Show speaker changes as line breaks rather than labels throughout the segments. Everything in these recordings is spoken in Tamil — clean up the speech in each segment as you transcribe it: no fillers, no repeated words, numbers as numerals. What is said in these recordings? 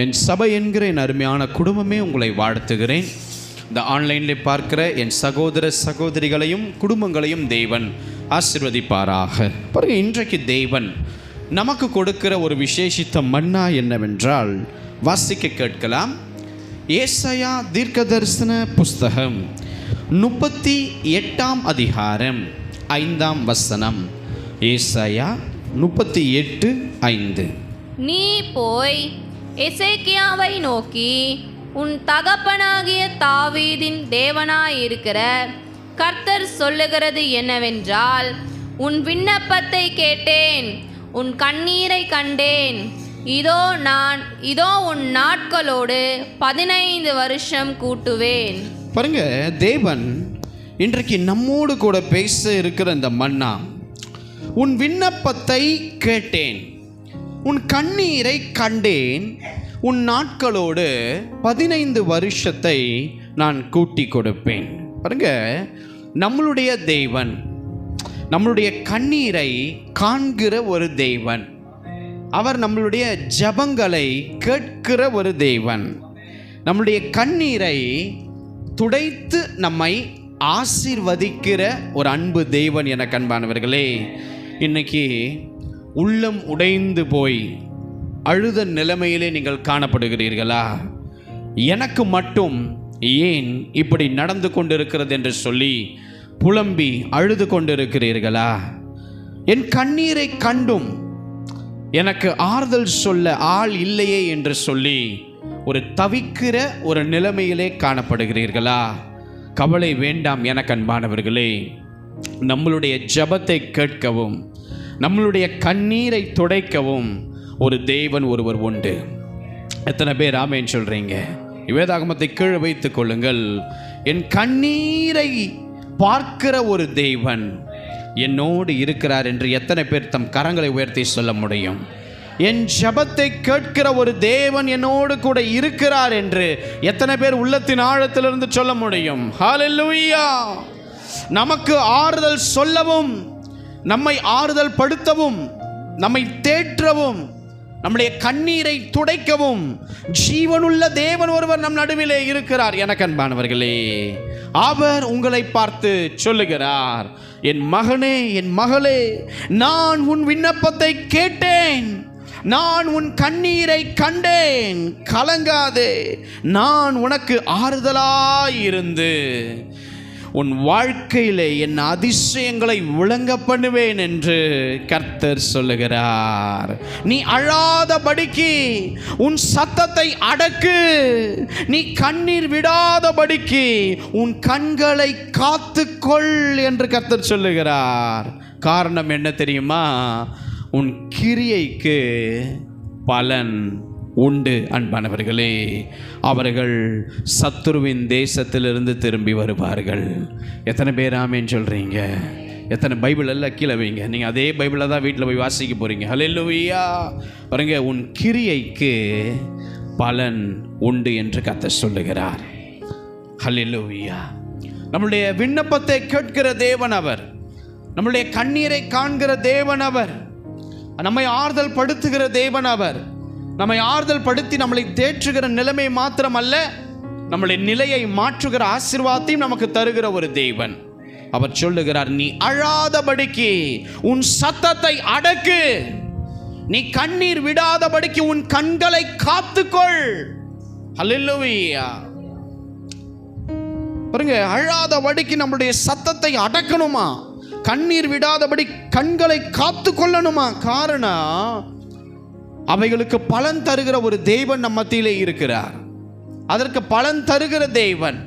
என் சபை என்கிற என் அருமையான குடும்பமே உங்களை வாழ்த்துகிறேன். இந்த ஆன்லைனில் பார்க்கிற என் சகோதர சகோதரிகளையும் குடும்பங்களையும் தேவன் ஆசீர்வதிப்பாராக. பாருங்க, இன்றைக்கு தேவன் நமக்கு கொடுக்கிற ஒரு விசேஷித்த மன்னா என்னவென்றால் வாசிக்க கேட்கலாம். ஏசாயா தீர்க்கதரிசன புஸ்தகம் 38 அதிகாரம் 5 வசனம். ஏசாயா 38:5.
நீ போய் எசேக்கியாவை நோக்கி, உன் தகப்பனாகிய தாவீதின் தேவனாயிருக்கிற கர்த்தர் சொல்லுகிறது என்னவென்றால், உன் விண்ணப்பத்தை கேட்டேன், உன் கண்ணீரை கண்டேன். இதோ உன் நாட்களோடு 15 வருஷம் கூட்டுவேன்.
பாருங்க, தேவன் இன்றைக்கு நம்மோடு கூட பேச இருக்கிற இந்த மன்னா, உன் விண்ணப்பத்தை கேட்டேன், உன் கண்ணீரை கண்டேன், உன் நாட்களோடு 15 வருஷத்தை நான் கூட்டி கொடுப்பேன். பாருங்க, நம்மளுடைய தேவன் நம்மளுடைய கண்ணீரை காண்கிற ஒரு தேவன். அவர் நம்மளுடைய ஜெபங்களை கேட்கிற ஒரு தேவன். நம்மளுடைய கண்ணீரை துடைத்து நம்மை ஆசீர்வதிக்கிற ஒரு அன்பு தேவன். என அன்பானவர்களே, இன்னைக்கு உள்ளம் உடைந்து போய் அழுத நிலைமையிலே நீங்கள் காணப்படுகிறீர்களா? எனக்கு மட்டும் ஏன் இப்படி நடந்து கொண்டிருக்கிறது என்று சொல்லி புலம்பி அழுது கொண்டிருக்கிறீர்களா? என் கண்ணீரை கண்டும் எனக்கு ஆறுதல் சொல்ல ஆள் இல்லையே என்று சொல்லி ஒரு தவிக்கிற ஒரு நிலைமையிலே காணப்படுகிறீர்களா? கவலை வேண்டாம் எனக்கு அன்பானவர்களே. நம்மளுடைய ஜெபத்தை கேட்கவும் நம்மளுடைய கண்ணீரை துடைக்கவும் ஒரு தேவன் ஒருவர் உண்டு. எத்தனை பேர் ஆமென் சொல்றீங்க? வேதாகமத்தை கீழே வைத்துக் கொள்ளுங்கள். என் கண்ணீரை பார்க்கிற ஒரு தேவன் என்னோடு இருக்கிறார் என்று எத்தனை பேர் தம் கரங்களை உயர்த்தி சொல்ல முடியும்? என் ஜெபத்தை கேட்கிற ஒரு தேவன் என்னோடு கூட இருக்கிறார் என்று எத்தனை பேர் உள்ளத்தின் ஆழத்திலிருந்து சொல்ல முடியும்? ஹல்லேலூயா! நமக்கு ஆறுதல் சொல்லவும், நம்மை ஆறுதல் படுத்தவும், நம்மை தேற்றவும், நம்முடைய கண்ணீரை துடைக்கவும் ஜீவனுள்ள தேவன் ஒருவர் நம் நடுவிலே இருக்கிறார். எனக்கு அன்பானவர்களே, அவர் உங்களை பார்த்து சொல்லுகிறார், என் மகனே, என் மகளே, நான் உன் விண்ணப்பத்தை கேட்டேன், நான் உன் கண்ணீரை கண்டேன், கலங்காதே, நான் உனக்கு ஆறுதலாயிருந்து உன் வாழ்க்கையிலே என் அதிசயங்களை விளங்க பண்ணுவேன் என்று கர்த்தர் சொல்லுகிறார். நீ அழாதபடிக்கு உன் சத்தத்தை அடக்கு, நீ கண்ணீர் விடாதபடிக்கு உன் கண்களை காத்துக்கொள் என்று கர்த்தர் சொல்லுகிறார். காரணம் என்ன தெரியுமா? உன் கிரியைக்கு பலன் உண்டு. அன்பானவர்களே, அவர்கள் சத்துருவின் தேசத்திலிருந்து திரும்பி வருவார்கள். எத்தனை பேர் ஆமென் சொல்றீங்க? எத்தனை பைபிள் எல்லாம் கீழே வைங்க. நீங்கள் அதே பைபிளை தான் வீட்டில் போய் வாசிக்க போறீங்க. ஹல்லேலூயா! பாருங்க, உன் கிரியைக்கு பலன் உண்டு என்று கர்த்தர் சொல்லுகிறார். ஹல்லேலூயா! நம்முடைய விண்ணப்பத்தை கேட்கிற தேவன் அவர், நம்முடைய கண்ணீரை காண்கிற தேவன் அவர், நம்மை ஆறுதல் படுத்துகிற தேவன் அவர். நம்மை ஆறுதல் படுத்தி நம்மளை தேற்றுகிற நிலைமை மாத்திரமல்ல, நம்முடைய நிலையை மாற்றுகிற ஆசீர்வாதத்தையும் நமக்கு தருகிற ஒரு தேவன். அவர் சொல்லுகிறார், நீ அழாதபடிக்கு உன் சத்தத்தை அடக்கு, நீ கண்ணீர் விடாதபடிக்கு உன் கண்களை காத்துக்கொள். ஹல்லேலூயா! பாருங்க, அழாதபடிக்கு நம்முடைய சத்தத்தை அடக்கணுமா, கண்ணீர் விடாதபடி கண்களை காத்து கொள்ளணுமா? காரணம், அவைகளுக்கு பலன் தருகிற ஒரு தேவன் நம் மத்தியிலே இருக்கிறார். அதற்கு பலன் தருகிற தேவன்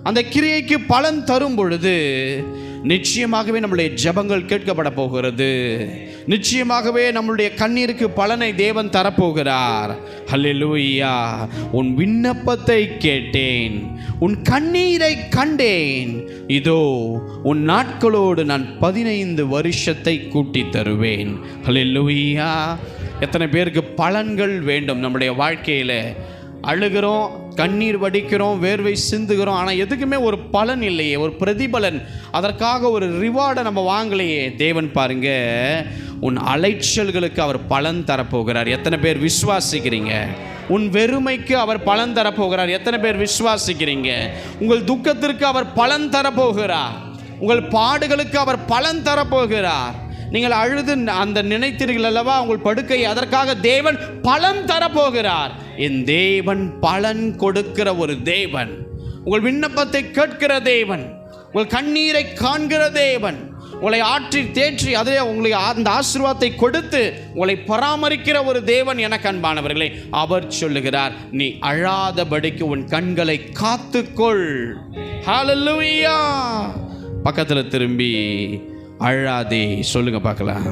அந்த கிரியைக்கு பலன் தரும் பொழுது நிச்சயமாகவே நம்முடைய ஜெபங்கள் கேட்கப்பட போகிறது. நிச்சயமாகவே நம்முடைய கண்ணீருக்கு பலனை தேவன் தரப்போகிறார். ஹல்லேலூயா! உன் விண்ணப்பத்தை கேட்டேன், உன் கண்ணீரை கண்டேன், இதோ உன் நாட்களோடு நான் 15 வருஷத்தை கூட்டி தருவேன். ஹல்லேலூயா! எத்தனை பேருக்கு பலன்கள் வேண்டும் நம்முடைய வாழ்க்கையில்? அழுகிறோம், கண்ணீர் வடிக்கிறோம், வேர்வை சிந்துகிறோம், ஆனால் எதுக்குமே ஒரு பலன் இல்லையே, ஒரு பிரதிபலன், அதற்காக ஒரு ரிவார்டை நம்ம வாங்கலையே. தேவன் பாருங்க, உன் அலைச்சல்களுக்கு அவர் பலன் தரப்போகிறார். எத்தனை பேர் விசுவாசிக்கிறீங்க? உன் வெறுமைக்கு அவர் பலன் தரப்போகிறார். எத்தனை பேர் விசுவாசிக்கிறீங்க? உங்கள் துக்கத்திற்கு அவர் பலன் தரப்போகிறார். உங்கள் பாடுகளுக்கு அவர் பலன் தரப்போகிறார். நீங்கள் அழுது அந்த நினைத்தீர்கள் அல்லவா உங்கள் படுக்கை, அதற்காக தேவன் பலன் தரப்போகிறார். என் தேவன் பலன் கொடுக்கிற ஒரு தேவன், உங்கள் விண்ணப்பத்தை கேட்கிற தேவன், உங்கள் கண்ணீரை காண்கிற தேவன், உங்களை ஆற்றி தேற்றி அதிலே உங்களை அந்த ஆசீர்வாதத்தை கொடுத்து உங்களை பராமரிக்கிற ஒரு தேவன். எனக்கு அன்பானவர்களே, அவர் சொல்லுகிறார், நீ அழாதபடிக்கு உன் கண்களை காத்துக்கொள். ஹல்லேலூயா. பக்கத்தில் திரும்பி அழாதே சொல்லுங்க பார்க்கலாம்.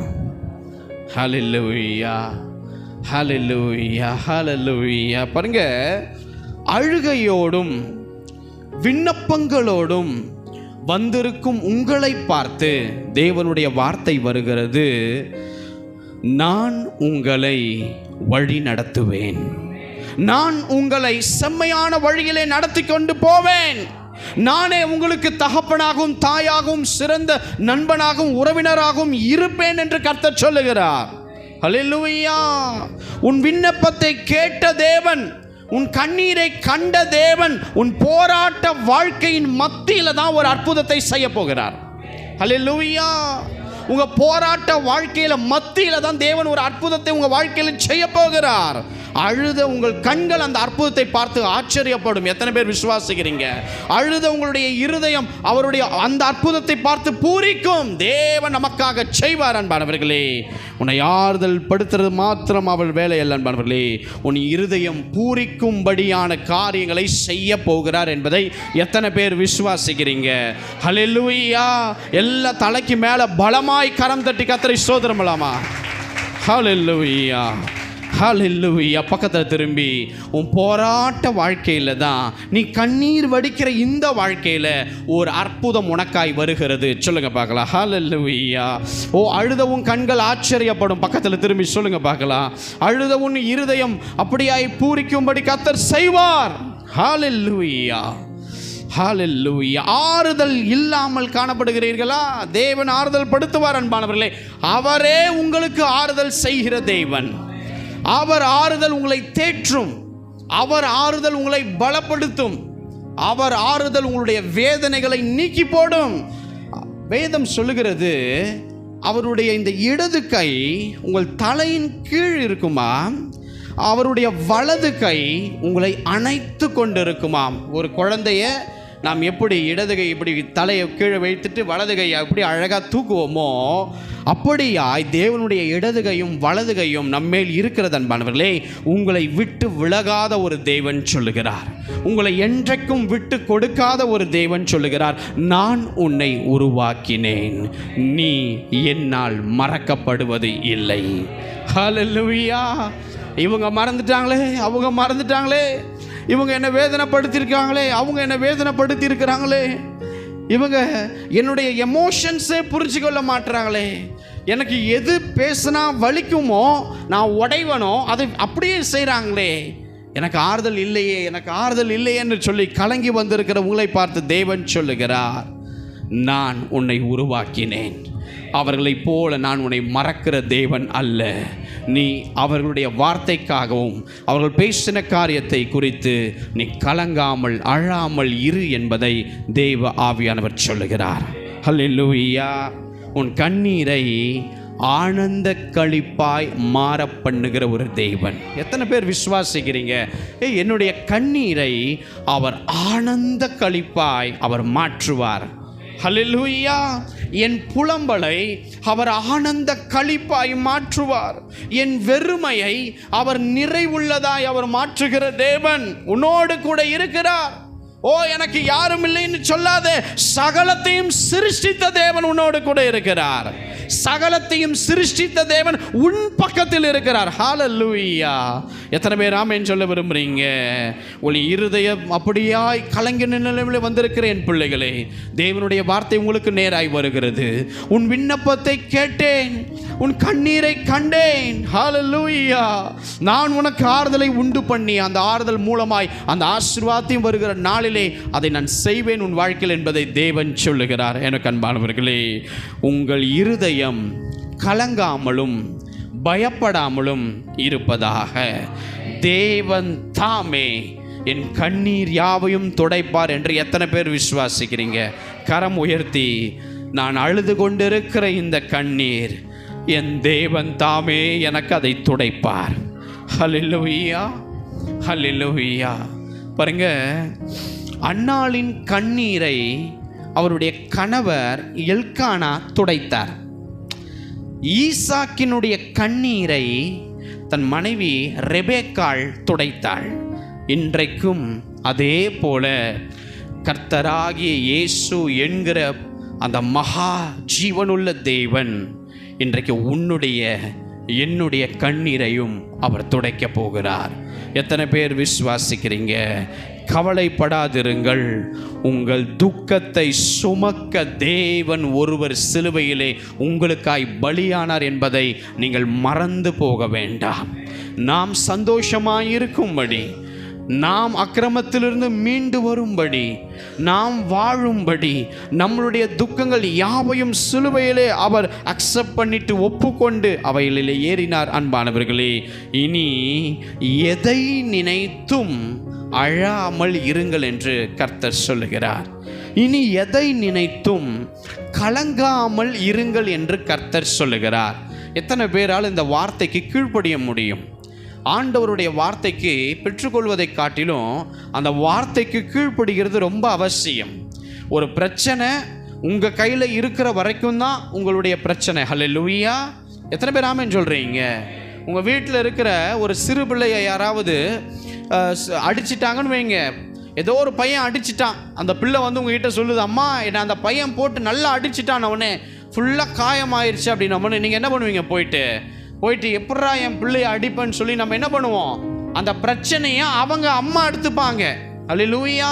ஹல்லேலூயா, ஹல்லேலூயா, ஹல்லேலூயா. பாருங்க, அழுகையோடும் விண்ணப்பங்களோடும் வந்திருக்கும் உங்களை பார்த்து தேவனுடைய வார்த்தை வருகிறது, நான் உங்களை வழி நடத்துவேன், நான் உங்களை செம்மையான வழியிலே நடத்தி கொண்டு போவேன், நானே உங்களுக்கு தகப்பனாகவும் தாயாகவும் சிறந்த நண்பனாகவும் உறவினராகவும் இருப்பேன் என்று கர்த்தர் சொல்லுகிறார். ஹல்லேலூயா. உன் விண்ணப்பத்தை கேட்ட தேவன், உன் கண்ணீரை கண்ட தேவன் உன் போராட்ட வாழ்க்கையின் மத்தியில் தான் ஒரு அற்புதத்தை செய்ய போகிறார். ஹல்லேலூயா. உங்க போராட்ட வாழ்க்கையில மத்தியில தான் தேவன் ஒரு அற்புதத்தை உங்க வாழ்க்கையில் செய்ய போகிறார். அழுத உங்கள் கண்கள் அந்த அற்புதத்தை பார்த்து ஆச்சரியப்படும். எத்தனை பேர் விசுவாசிக்கிறீங்க? அழுத உங்களுடைய இருதயம் அவருடைய அந்த அற்புதத்தை பார்த்து பூரிக்கும். தேவன் நமக்காக செய்வார். அன்பானவர்களே, உன்னை ஆறுதல் படுத்துறது மாத்திரம் அவள் வேலை அல்ல. அன்பானவர்களே, உன் இருதயம் பூரிக்கும்படியான காரியங்களை செய்ய போகிறார் என்பதை எத்தனை பேர் விசுவாசிக்கிறீங்க? ஹல்லேலூயா. எல்லா தலைக்கு மேல பலமாய் கரம் தட்டி கர்த்தரை ஸ்தோத்திரம் பண்ணலாமா? ஹல்லேலூயா, ஹல்லேலூயா. பக்கத்தில் திரும்பி, உன் போராட்ட வாழ்க்கையில் தான் நீ கண்ணீர் வடிக்கிற இந்த வாழ்க்கையில் ஒரு அற்புதம் உனக்காய் வருகிறது. சொல்லுங்க பார்க்கலாம். ஹல்லேலூயா. ஓ, அழுத உன் கண்கள் ஆச்சரியப்படும். பக்கத்தில் திரும்பி சொல்லுங்க பார்க்கலாம். அழுத உன் இருதயம் அப்படியாய் பூரிக்கும்படி கர்த்தர் செய்வார். ஹல்லேலூயா, ஹல்லேலூயா. ஆறுதல் இல்லாமல் காணப்படுகிறீர்களா? தேவன் ஆறுதல் படுத்துவார். அன்பானவர்களே, அவரே உங்களுக்கு ஆறுதல் செய்கிற தேவன். அவர் ஆறுதல் உங்களை தேற்றும், அவர் ஆறுதல் உங்களை பலப்படுத்தும், அவர் ஆறுதல் உங்களுடைய வேதனைகளை நீக்கி போடும். வேதம் சொல்லுகிறது, அவருடைய இந்த இடது கை உங்கள் தலையின் கீழ் இருக்குமா, அவருடைய வலது கை உங்களை அணைத்து கொண்டு இருக்குமாம். ஒரு குழந்தைய நாம் எப்படி இடது கை இப்படி தலையை கீழே வைத்துட்டு வலது கையை எப்படி அழகாக தூக்குவோமோ, அப்படியாய் தேவனுடைய இடது கையும் வலது கையும் நம்மேல் இருக்கிறது. அன்பானவர்களே, உங்களை விட்டு விலகாத ஒரு தேவன் சொல்லுகிறார், உங்களை என்றைக்கும் விட்டு கொடுக்காத ஒரு தேவன் சொல்லுகிறார், நான் உன்னை உருவாக்கினேன், நீ என்னால் மறக்கப்படுவது இல்லை. ஹல்லேலூயா. இவங்க மறந்துட்டாங்களே, அவங்க மறந்துட்டாங்களே, இவங்க என்னை வேதனைப்படுத்தியிருக்காங்களே, அவங்க என்னை வேதனைப்படுத்தியிருக்கிறாங்களே, இவங்க என்னுடைய எமோஷன்ஸே புரிஞ்சுக்கொள்ள மாட்டுறாங்களே, எனக்கு எது பேசுனா வலிக்குமோ நான் உடைவனோ அதை அப்படியே செய்கிறாங்களே, எனக்கு ஆறுதல் இல்லையே, எனக்கு ஆறுதல் இல்லையே என்று சொல்லி கலங்கி வந்திருக்கிற உங்களை பார்த்து தேவன் சொல்லுகிறார், நான் உன்னை உருவாக்கினேன், அவர்களைப் போல நான் உன்னை மறக்கிற தேவன் அல்ல. நீ அவர்களுடைய வார்த்தைக்காகவும் அவர்கள் பேசின காரியத்தை குறித்து நீ கலங்காமல் அழாமல் இரு என்பதை தேவ ஆவியானவர் சொல்லுகிறார். ஹல்லேலூயா. உன் கண்ணீரை ஆனந்த களிப்பாய் மாற பண்ணுகிற ஒரு தேவன். எத்தனை பேர் விசுவாசிக்கிறீங்க? என்னுடைய கண்ணீரை அவர் ஆனந்த களிப்பாய் அவர் மாற்றுவார். ஹல்லேலூயா. என் புலம்பலை அவர் ஆனந்த களிப்பாய் மாற்றுவார். என் வெறுமையை அவர் நிறைவுள்ளதாய் அவர் மாற்றுகிற தேவன் உன்னோடு கூட இருக்கிறார். ஓ, எனக்கு யாரும் இல்லைன்னு சொல்லாதே, சகலத்தையும் சிருஷ்டித்த தேவன் உன்னோடு கூட இருக்கிறார். சகலத்தையும் சிருஷ்டித்த தேவன் உன் பக்கத்தில் இருக்கிறார். ஹல்லேலூயா. எத்தனை பேர் ஆமென் சொல்ல விரும்புறீங்க? உன் இருதயம் அப்படியாய் கலங்கின நிலையில் வந்திருக்கிற என் பிள்ளைகளே, தேவனுடைய வார்த்தை உங்களுக்கு நேராய் வருகிறது. உன் விண்ணப்பத்தை கேட்டேன், உன் கண்ணீரை கண்டேன். ஹல்லேலூயா. நான் உனக்கு ஆறுதலை உண்டு பண்ணி அந்த ஆறுதல் மூலமாய் அந்த ஆசீர்வாதத்தையும் வருகிற நாளிலே அதை நான் செய்வேன் உன் வாழ்க்கையில் என்பதை தேவன் சொல்லுகிறார். எனக்கு அன்பானவர்களே, உங்கள் இருதயம் கலங்காமலும் பயப்படாமலும் இருப்பதாக. தேவன் தாமே என் கண்ணீர் யாவையும் துடைப்பார் என்று எத்தனை பேர் விசுவாசிக்கிறீங்க? கரம் உயர்த்தி, நான் அழுது கொண்டிருக்கிற இந்த கண்ணீர் என் தேவன் தாமே எனக்கு அதை துடைப்பார். ஹல்லேலூயா, ஹல்லேலூயா. பாருங்க, அன்னாளின் கண்ணீரை அவருடைய கணவர் எல்கானா துடைத்தார். ஈசாக்கினுடைய கண்ணீரை தன் மனைவி ரெபேக்காள் துடைத்தாள். இன்றைக்கும் அதே போல கர்த்தராகிய இயேசு என்கிற அந்த மகா ஜீவனுள்ள தேவன் இன்றைக்கு உன்னுடைய என்னுடைய கண்ணீரையும் அவர் துடைக்க போகிறார். எத்தனை பேர் விசுவாசிக்கிறீங்க? கவலைப்படாதிருங்கள். உங்கள் துக்கத்தை சுமக்க தேவன் ஒருவர் சிலுவையிலே உங்களுக்காய் பலியானார் என்பதை நீங்கள் மறந்து போக வேண்டாம். நாம் சந்தோஷமாயிருக்கும்படி, நாம் அக்கிரமத்திலிருந்து மீண்டு வரும்படி, நாம் வாழும்படி, நம்மளுடைய துக்கங்கள் யாவையும் சிலுவையிலே அவர் அக்செப்ட் பண்ணிட்டு ஒப்புக்கொண்டு அவைகளிலே ஏறினார். அன்பானவர்களே, இனி எதை நினைத்தும் அழாமல் இருங்கள் என்று கர்த்தர் சொல்லுகிறார். இனி எதை நினைத்தும் கலங்காமல் இருங்கள் என்று கர்த்தர் சொல்லுகிறார். எத்தனை பேரால் இந்த வார்த்தைக்கு கீழ்ப்படிய முடியும்? ஆண்டவருடைய வார்த்தைக்கு பெற்றுக்கொள்வதை காட்டிலும் அந்த வார்த்தைக்கு கீழ்ப்படுகிறது ரொம்ப அவசியம். ஒரு பிரச்சனை உங்கள் கையில் இருக்கிற வரைக்கும் தான் உங்களுடைய பிரச்சனை. ஹல்லேலூயா. எத்தனை பேர் ஆமென் சொல்கிறீங்க? உங்கள் வீட்டில் இருக்கிற ஒரு சிறு பிள்ளையை யாராவது அடிச்சிட்டாங்கன்னு வைங்க, ஏதோ ஒரு பையன் அடிச்சிட்டான், அந்த பிள்ளை வந்து உங்ககிட்ட சொல்லுது, அம்மா என்னை அந்த பையன் போட்டு நல்லா அடிச்சிட்டான், அவனே ஃபுல்லாக காயமாயிருச்சு அப்படின்னு. நீங்கள் என்ன பண்ணுவீங்க? போயிட்டு எப்படா என் பிள்ளையை அடிப்பேன்னு சொல்லி நம்ம என்ன பண்ணுவோம்? அந்த பிரச்சனையை அவங்க அம்மா எடுத்துப்பாங்க. அல்லேலூயா.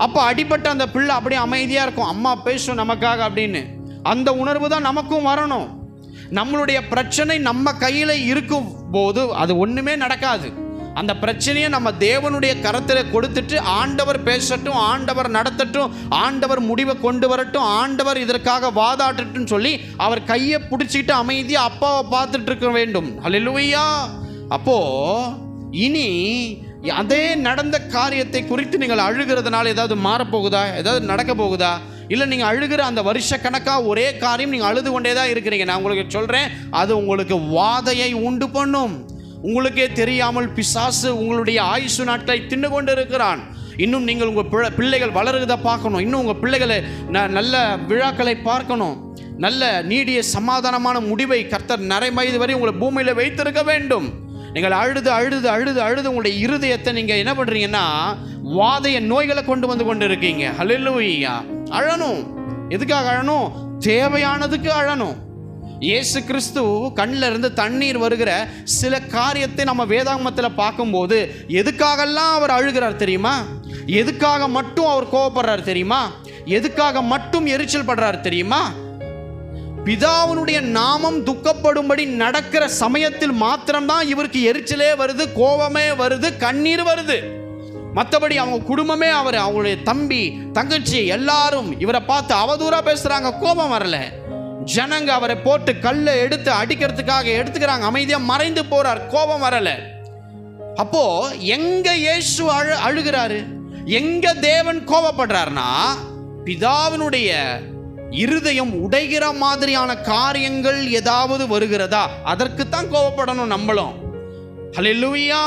அப்போ அடிபட்ட அந்த பிள்ளை அப்படியே அமைதியாக இருக்கும், அம்மா பேசும் நமக்காக அப்படின்னு. அந்த உணர்வு தான் நமக்கும் வரணும். நம்மளுடைய பிரச்சனை நம்ம கையில் இருக்கும் போது அது ஒன்றுமே நடக்காது. அந்த பிரச்சனையை நம்ம தேவனுடைய கரத்தில் கொடுத்துட்டு, ஆண்டவர் பேசட்டும், ஆண்டவர் நடத்தட்டும், ஆண்டவர் முடிவை கொண்டு வரட்டும், ஆண்டவர் இதற்காக வாதாட்டட்டும் சொல்லி அவர் கையை பிடிச்சிக்கிட்டு அமைதியாக அப்பாவை பார்த்துட்டு இருக்க வேண்டும். ஹல்லேலூயா. அப்போ இனி அதே நடந்த காரியத்தை குறித்து நீங்கள் அழுகிறதுனால ஏதாவது மாறப்போகுதா? ஏதாவது நடக்க போகுதா? இல்லை நீங்கள் அழுகிற அந்த வருஷ கணக்காக ஒரே காரியம் நீங்கள் அழுது கொண்டே தான் இருக்கிறீங்க. நான் உங்களுக்கு சொல்கிறேன், அது உங்களுக்கு வாதையை உண்டு பண்ணும். உங்களுக்கே தெரியாமல் பிசாசு உங்களுடைய ஆயுசு நாட்களை தின்னு கொண்டு இருக்கிறான். இன்னும் நீங்கள் உங்கள் பிள்ளைகள் வளருவதை பார்க்கணும். இன்னும் உங்கள் பிள்ளைகளை நல்ல விழாக்களை பார்க்கணும். நல்ல நீடிய சமாதானமான முடிவை கர்த்தர் நரைமயது வரை உங்களை பூமியில் வைத்திருக்க வேண்டும். நீங்கள் அழுது அழுது அழுது அழுது உங்களுடைய இருதயத்தை நீங்கள் என்ன பண்ணுறீங்கன்னா வாதைய நோய்களை கொண்டு கொண்டு இருக்கீங்க. ஹல்லேலூயா. அழணும். எதுக்காக அழணும்? தேவையானதுக்கு அழணும். இயேசு கிறிஸ்து கண்ணில் இருந்து தண்ணீர் வருகிற சில காரியத்தை நம்ம வேதாகமத்தில் பார்க்கும்போது எதுக்காகலாம் அவர் அழுகிறார் தெரியுமா? எதுக்காக மட்டும் அவர் கோபப்படுறார் தெரியுமா? எதுக்காக மட்டும் எரிச்சல் படுறார் தெரியுமா? பிதாவினுடைய நாமம் துக்கப்படும்படி நடக்கிற சமயத்தில் மாத்திரம்தான் இவருக்கு எரிச்சலே வருது, கோபமே வருது, கண்ணீர் வருது. மற்றபடி அவங்க குடும்பமே, அவங்களுடைய தம்பி தங்கச்சி எல்லாரும் இவரை பார்த்து அவதூறாக பேசுகிறாங்க, கோபம் வரல. ஜனங்க அவரை போட்டு கல்லை எடுத்து அடிக்கிறதுக்காக எடுத்துக்கிறாங்க, அமைதியாக மறைந்து போறார், கோபம் வரல. அப்போ எங்க இயேசு அழுகிறாரு, எங்க தேவன் கோபப்படுறாருன்னா பிதாவினுடைய இருதயம் உடைகிற மாதிரியான காரியங்கள் ஏதாவது வருகிறதா, அதற்குத்தான் கோபப்படணும் நம்மளும். ஹல்லேலூயா.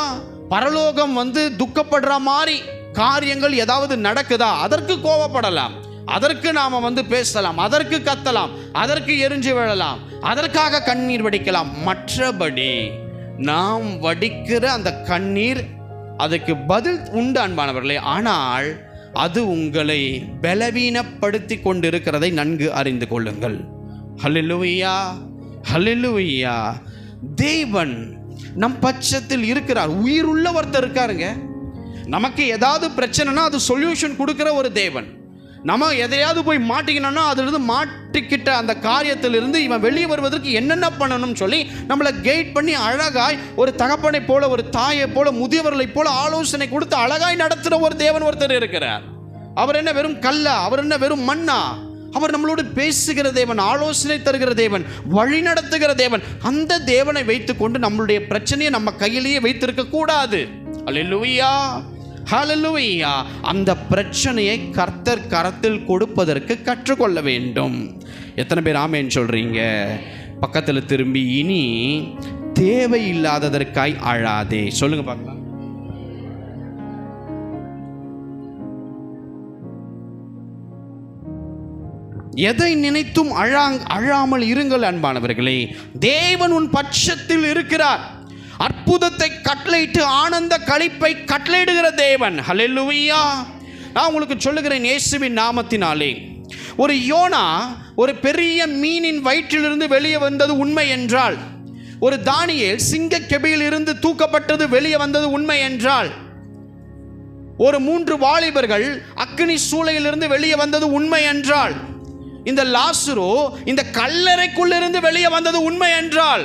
பரலோகம் துக்கப்படுற மாதிரி காரியங்கள் ஏதாவது நடக்குதா, அதற்கு கோபப்படலாம், அதற்கு நாம பேசலாம், அதற்கு கத்தலாம், அதற்கு எரிஞ்சு விழலாம், அதற்காக கண்ணீர் வடிக்கலாம். மற்றபடி நாம் வடிக்கிற அந்த கண்ணீர் அதுக்கு பதில் உண்டு அன்பானவர்களே. ஆனால் அது உங்களை பலவீனப்படுத்தி கொண்டிருக்கிறதை நன்கு அறிந்து கொள்ளுங்கள். ஹல்லேலூயா, ஹல்லேலூயா. தேவன் நம் பட்சத்தில் இருக்கிறார். உயிருள்ள ஒருத்தர் இருக்காருங்க. நமக்கு ஏதாவது பிரச்சனைனா அது சொல்யூஷன் கொடுக்கிற ஒரு தேவன். நம்ம எதையாவது போய் மாட்டிக்கணும்னா அதிலிருந்து மாட்டிக்கிட்ட அந்த காரியத்திலிருந்து இவன் வெளியே வருவதற்கு என்னென்ன பண்ணணும்னு சொல்லி நம்மளை கைட் பண்ணி அழகாய் ஒரு தகப்பனை போல, ஒரு தாயை போல, முதியவர்களை போல ஆலோசனை கொடுத்து அழகாய் நடத்துகிற ஒரு தேவன் ஒருத்தர் இருக்கிறார். அவர் என்ன வெறும் கல்லா? அவர் என்ன வெறும் மண்ணா? அவர் நம்மளோடு பேசுகிற தேவன், ஆலோசனை தருகிற தேவன், வழி நடத்துகிற தேவன். அந்த தேவனை வைத்துக்கொண்டு நம்மளுடைய பிரச்சனையை நம்ம கையிலேயே வைத்திருக்க கூடாது. அல்லேலூயா, ஹல்லேலூயா. அந்த பிரச்சனையை கர்த்தர் கரத்தில் கொடுப்பதற்கு கற்றுக்கொள்ள வேண்டும். எத்தனை பேர் ஆமேன்னு சொல்றீங்க? பக்கத்தில் திரும்பி, இனி தேவையில்லாததற்காய் அழாதே. சொல்லுங்க பார்க்கலாம். எதை நினைத்தும் அழாமல் இருங்கள் அன்பானவர்களே. தேவன் உன் பட்சத்தில் இருக்கிறார். அற்புதத்தை கட்டளையிட்டு ஆனந்த களிப்பை கட்டளையிடுகிற தேவன். ஹல்லேலூயா. நான் உங்களுக்கு சொல்லுகிறேன் இயேசுவின் நாமத்தினாலே, ஒரு யோனா ஒரு பெரிய மீனின் வயிற்றிலிருந்து வெளியே வந்தது உண்மை என்றால், ஒரு தானியேல் சிங்கக்கெபியில் இருந்து தூக்கப்பட்டது வெளியே வந்தது உண்மை என்றால், ஒரு 3 வாலிபர்கள் அக்கினி சூளையிலிருந்து வெளியே வந்தது உண்மை என்றால், இந்த லாசரு இந்த கல்லறைக்குள்ளிருந்து வெளியே வந்தது உண்மை என்றால்,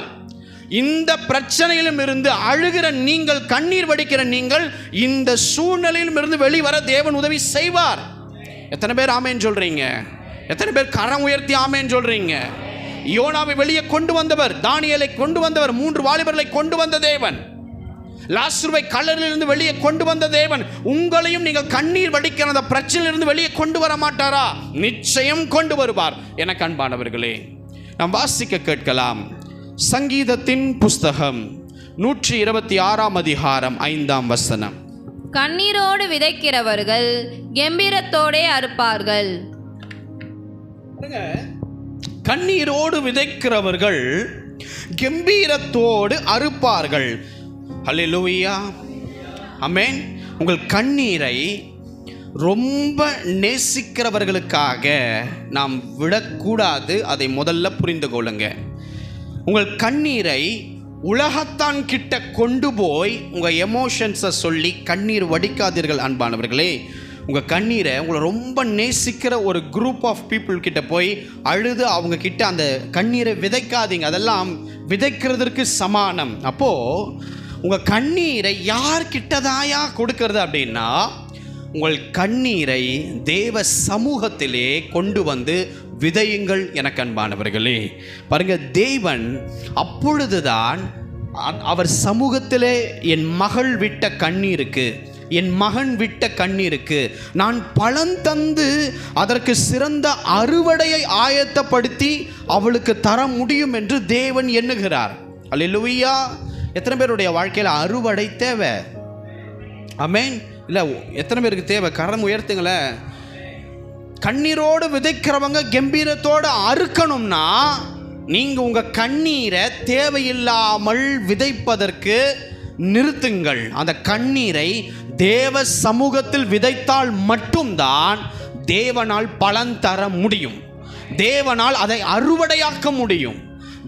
இந்த பிரச்சனையிலும் இருந்து அழுகிற நீங்கள், கண்ணீர் வடிக்கிற நீங்கள், இந்த சூழ்நிலையிலும் இருந்து வெளிவர தேவன் உதவி செய்வார். எத்தனை பேர் ஆமேன்னு சொல்றீங்க? எத்தனை பேர் கரம் உயர்த்தி ஆமேன்னு சொல்றீங்க? யோனாவை வெளியே கொண்டு வந்தவர், தானியேலை கொண்டு வந்தவர், 3 வாலிபர்களை கொண்டு வந்த தேவன், லாசருவை கல்லறையிலிருந்து வெளியே கொண்டு வந்த தேவன், உங்களையும் நீங்கள் கண்ணீர் வடிக்கிற அந்த பிரச்சனையிலிருந்து வெளியே கொண்டு வர மாட்டாரா? நிச்சயம் கொண்டு வருவார். எனக்கு அன்பானவர்களே, நாம் வாசிக்க கேட்கலாம். சங்கீதத்தின் புஸ்தகம் 126 அதிகாரம் 5 வசனம்.
கண்ணீரோடு விதைக்கிறவர்கள் கெம்பீரத்தோடே அறுப்பார்கள்.
கண்ணீரோடு விதைக்கிறவர்கள் கெம்பீரத்தோடு அறுப்பார்கள். ஹல்லேலூயா, ஆமென். உங்கள் கண்ணீரை ரொம்ப நேசிக்கிறவர்களுக்காக நாம் விடக்கூடாது. அதை முதல்ல புரிந்து கொள்ளுங்க. உங்கள் கண்ணீரை உலகத்தான் கிட்ட கொண்டு போய் உங்கள் எமோஷன்ஸை சொல்லி கண்ணீர் வடிக்காதீர்கள் அன்பானவர்களே. உங்கள் கண்ணீரை உங்களை ரொம்ப நேசிக்கிற ஒரு குரூப் ஆஃப் பீப்புள் கிட்ட போய் அழுது அவங்க கிட்ட அந்த கண்ணீரை விதைக்காதீங்க. அதெல்லாம் விதைக்கிறதுக்கு சமானம். அப்போது உங்கள் கண்ணீரை யார்கிட்டதாயா கொடுக்கறது அப்படின்னா, உங்கள் கண்ணீரை தேவ சமூகத்திலே கொண்டு வந்து விதையுங்கள். எனக்கு அன்பானவர்களே, பாருங்க, தேவன் அப்பொழுதுதான் அவர் சமூகத்திலே என் மகள் விட்ட கண்ணீருக்கு, என் மகன் விட்ட கண்ணீருக்கு நான் பலன் தந்து அதற்கு சிறந்த அறுவடையை ஆயத்தப்படுத்தி அவளுக்கு தர முடியும் என்று தேவன் எண்ணுகிறார். அல்லேலூயா. எத்தனை பேருடைய வாழ்க்கையில் அறுவடை தேவை? ஆமென். இல்லை, எத்தனை பேருக்கு தேவை? கரம் உயர்த்துங்களேன். கண்ணீரோடு விதைக்கிறவங்க கம்பீரத்தோடு அறுக்கணும்னா, நீங்கள் உங்கள் கண்ணீரை தேவையில்லாமல் விதைப்பதற்கு நிறுத்துங்கள். அந்த கண்ணீரை தேவ சமூகத்தில் விதைத்தால் மட்டும்தான் தேவனால் பலன் தர முடியும். தேவனால் அதை அறுவடையாக்க முடியும்.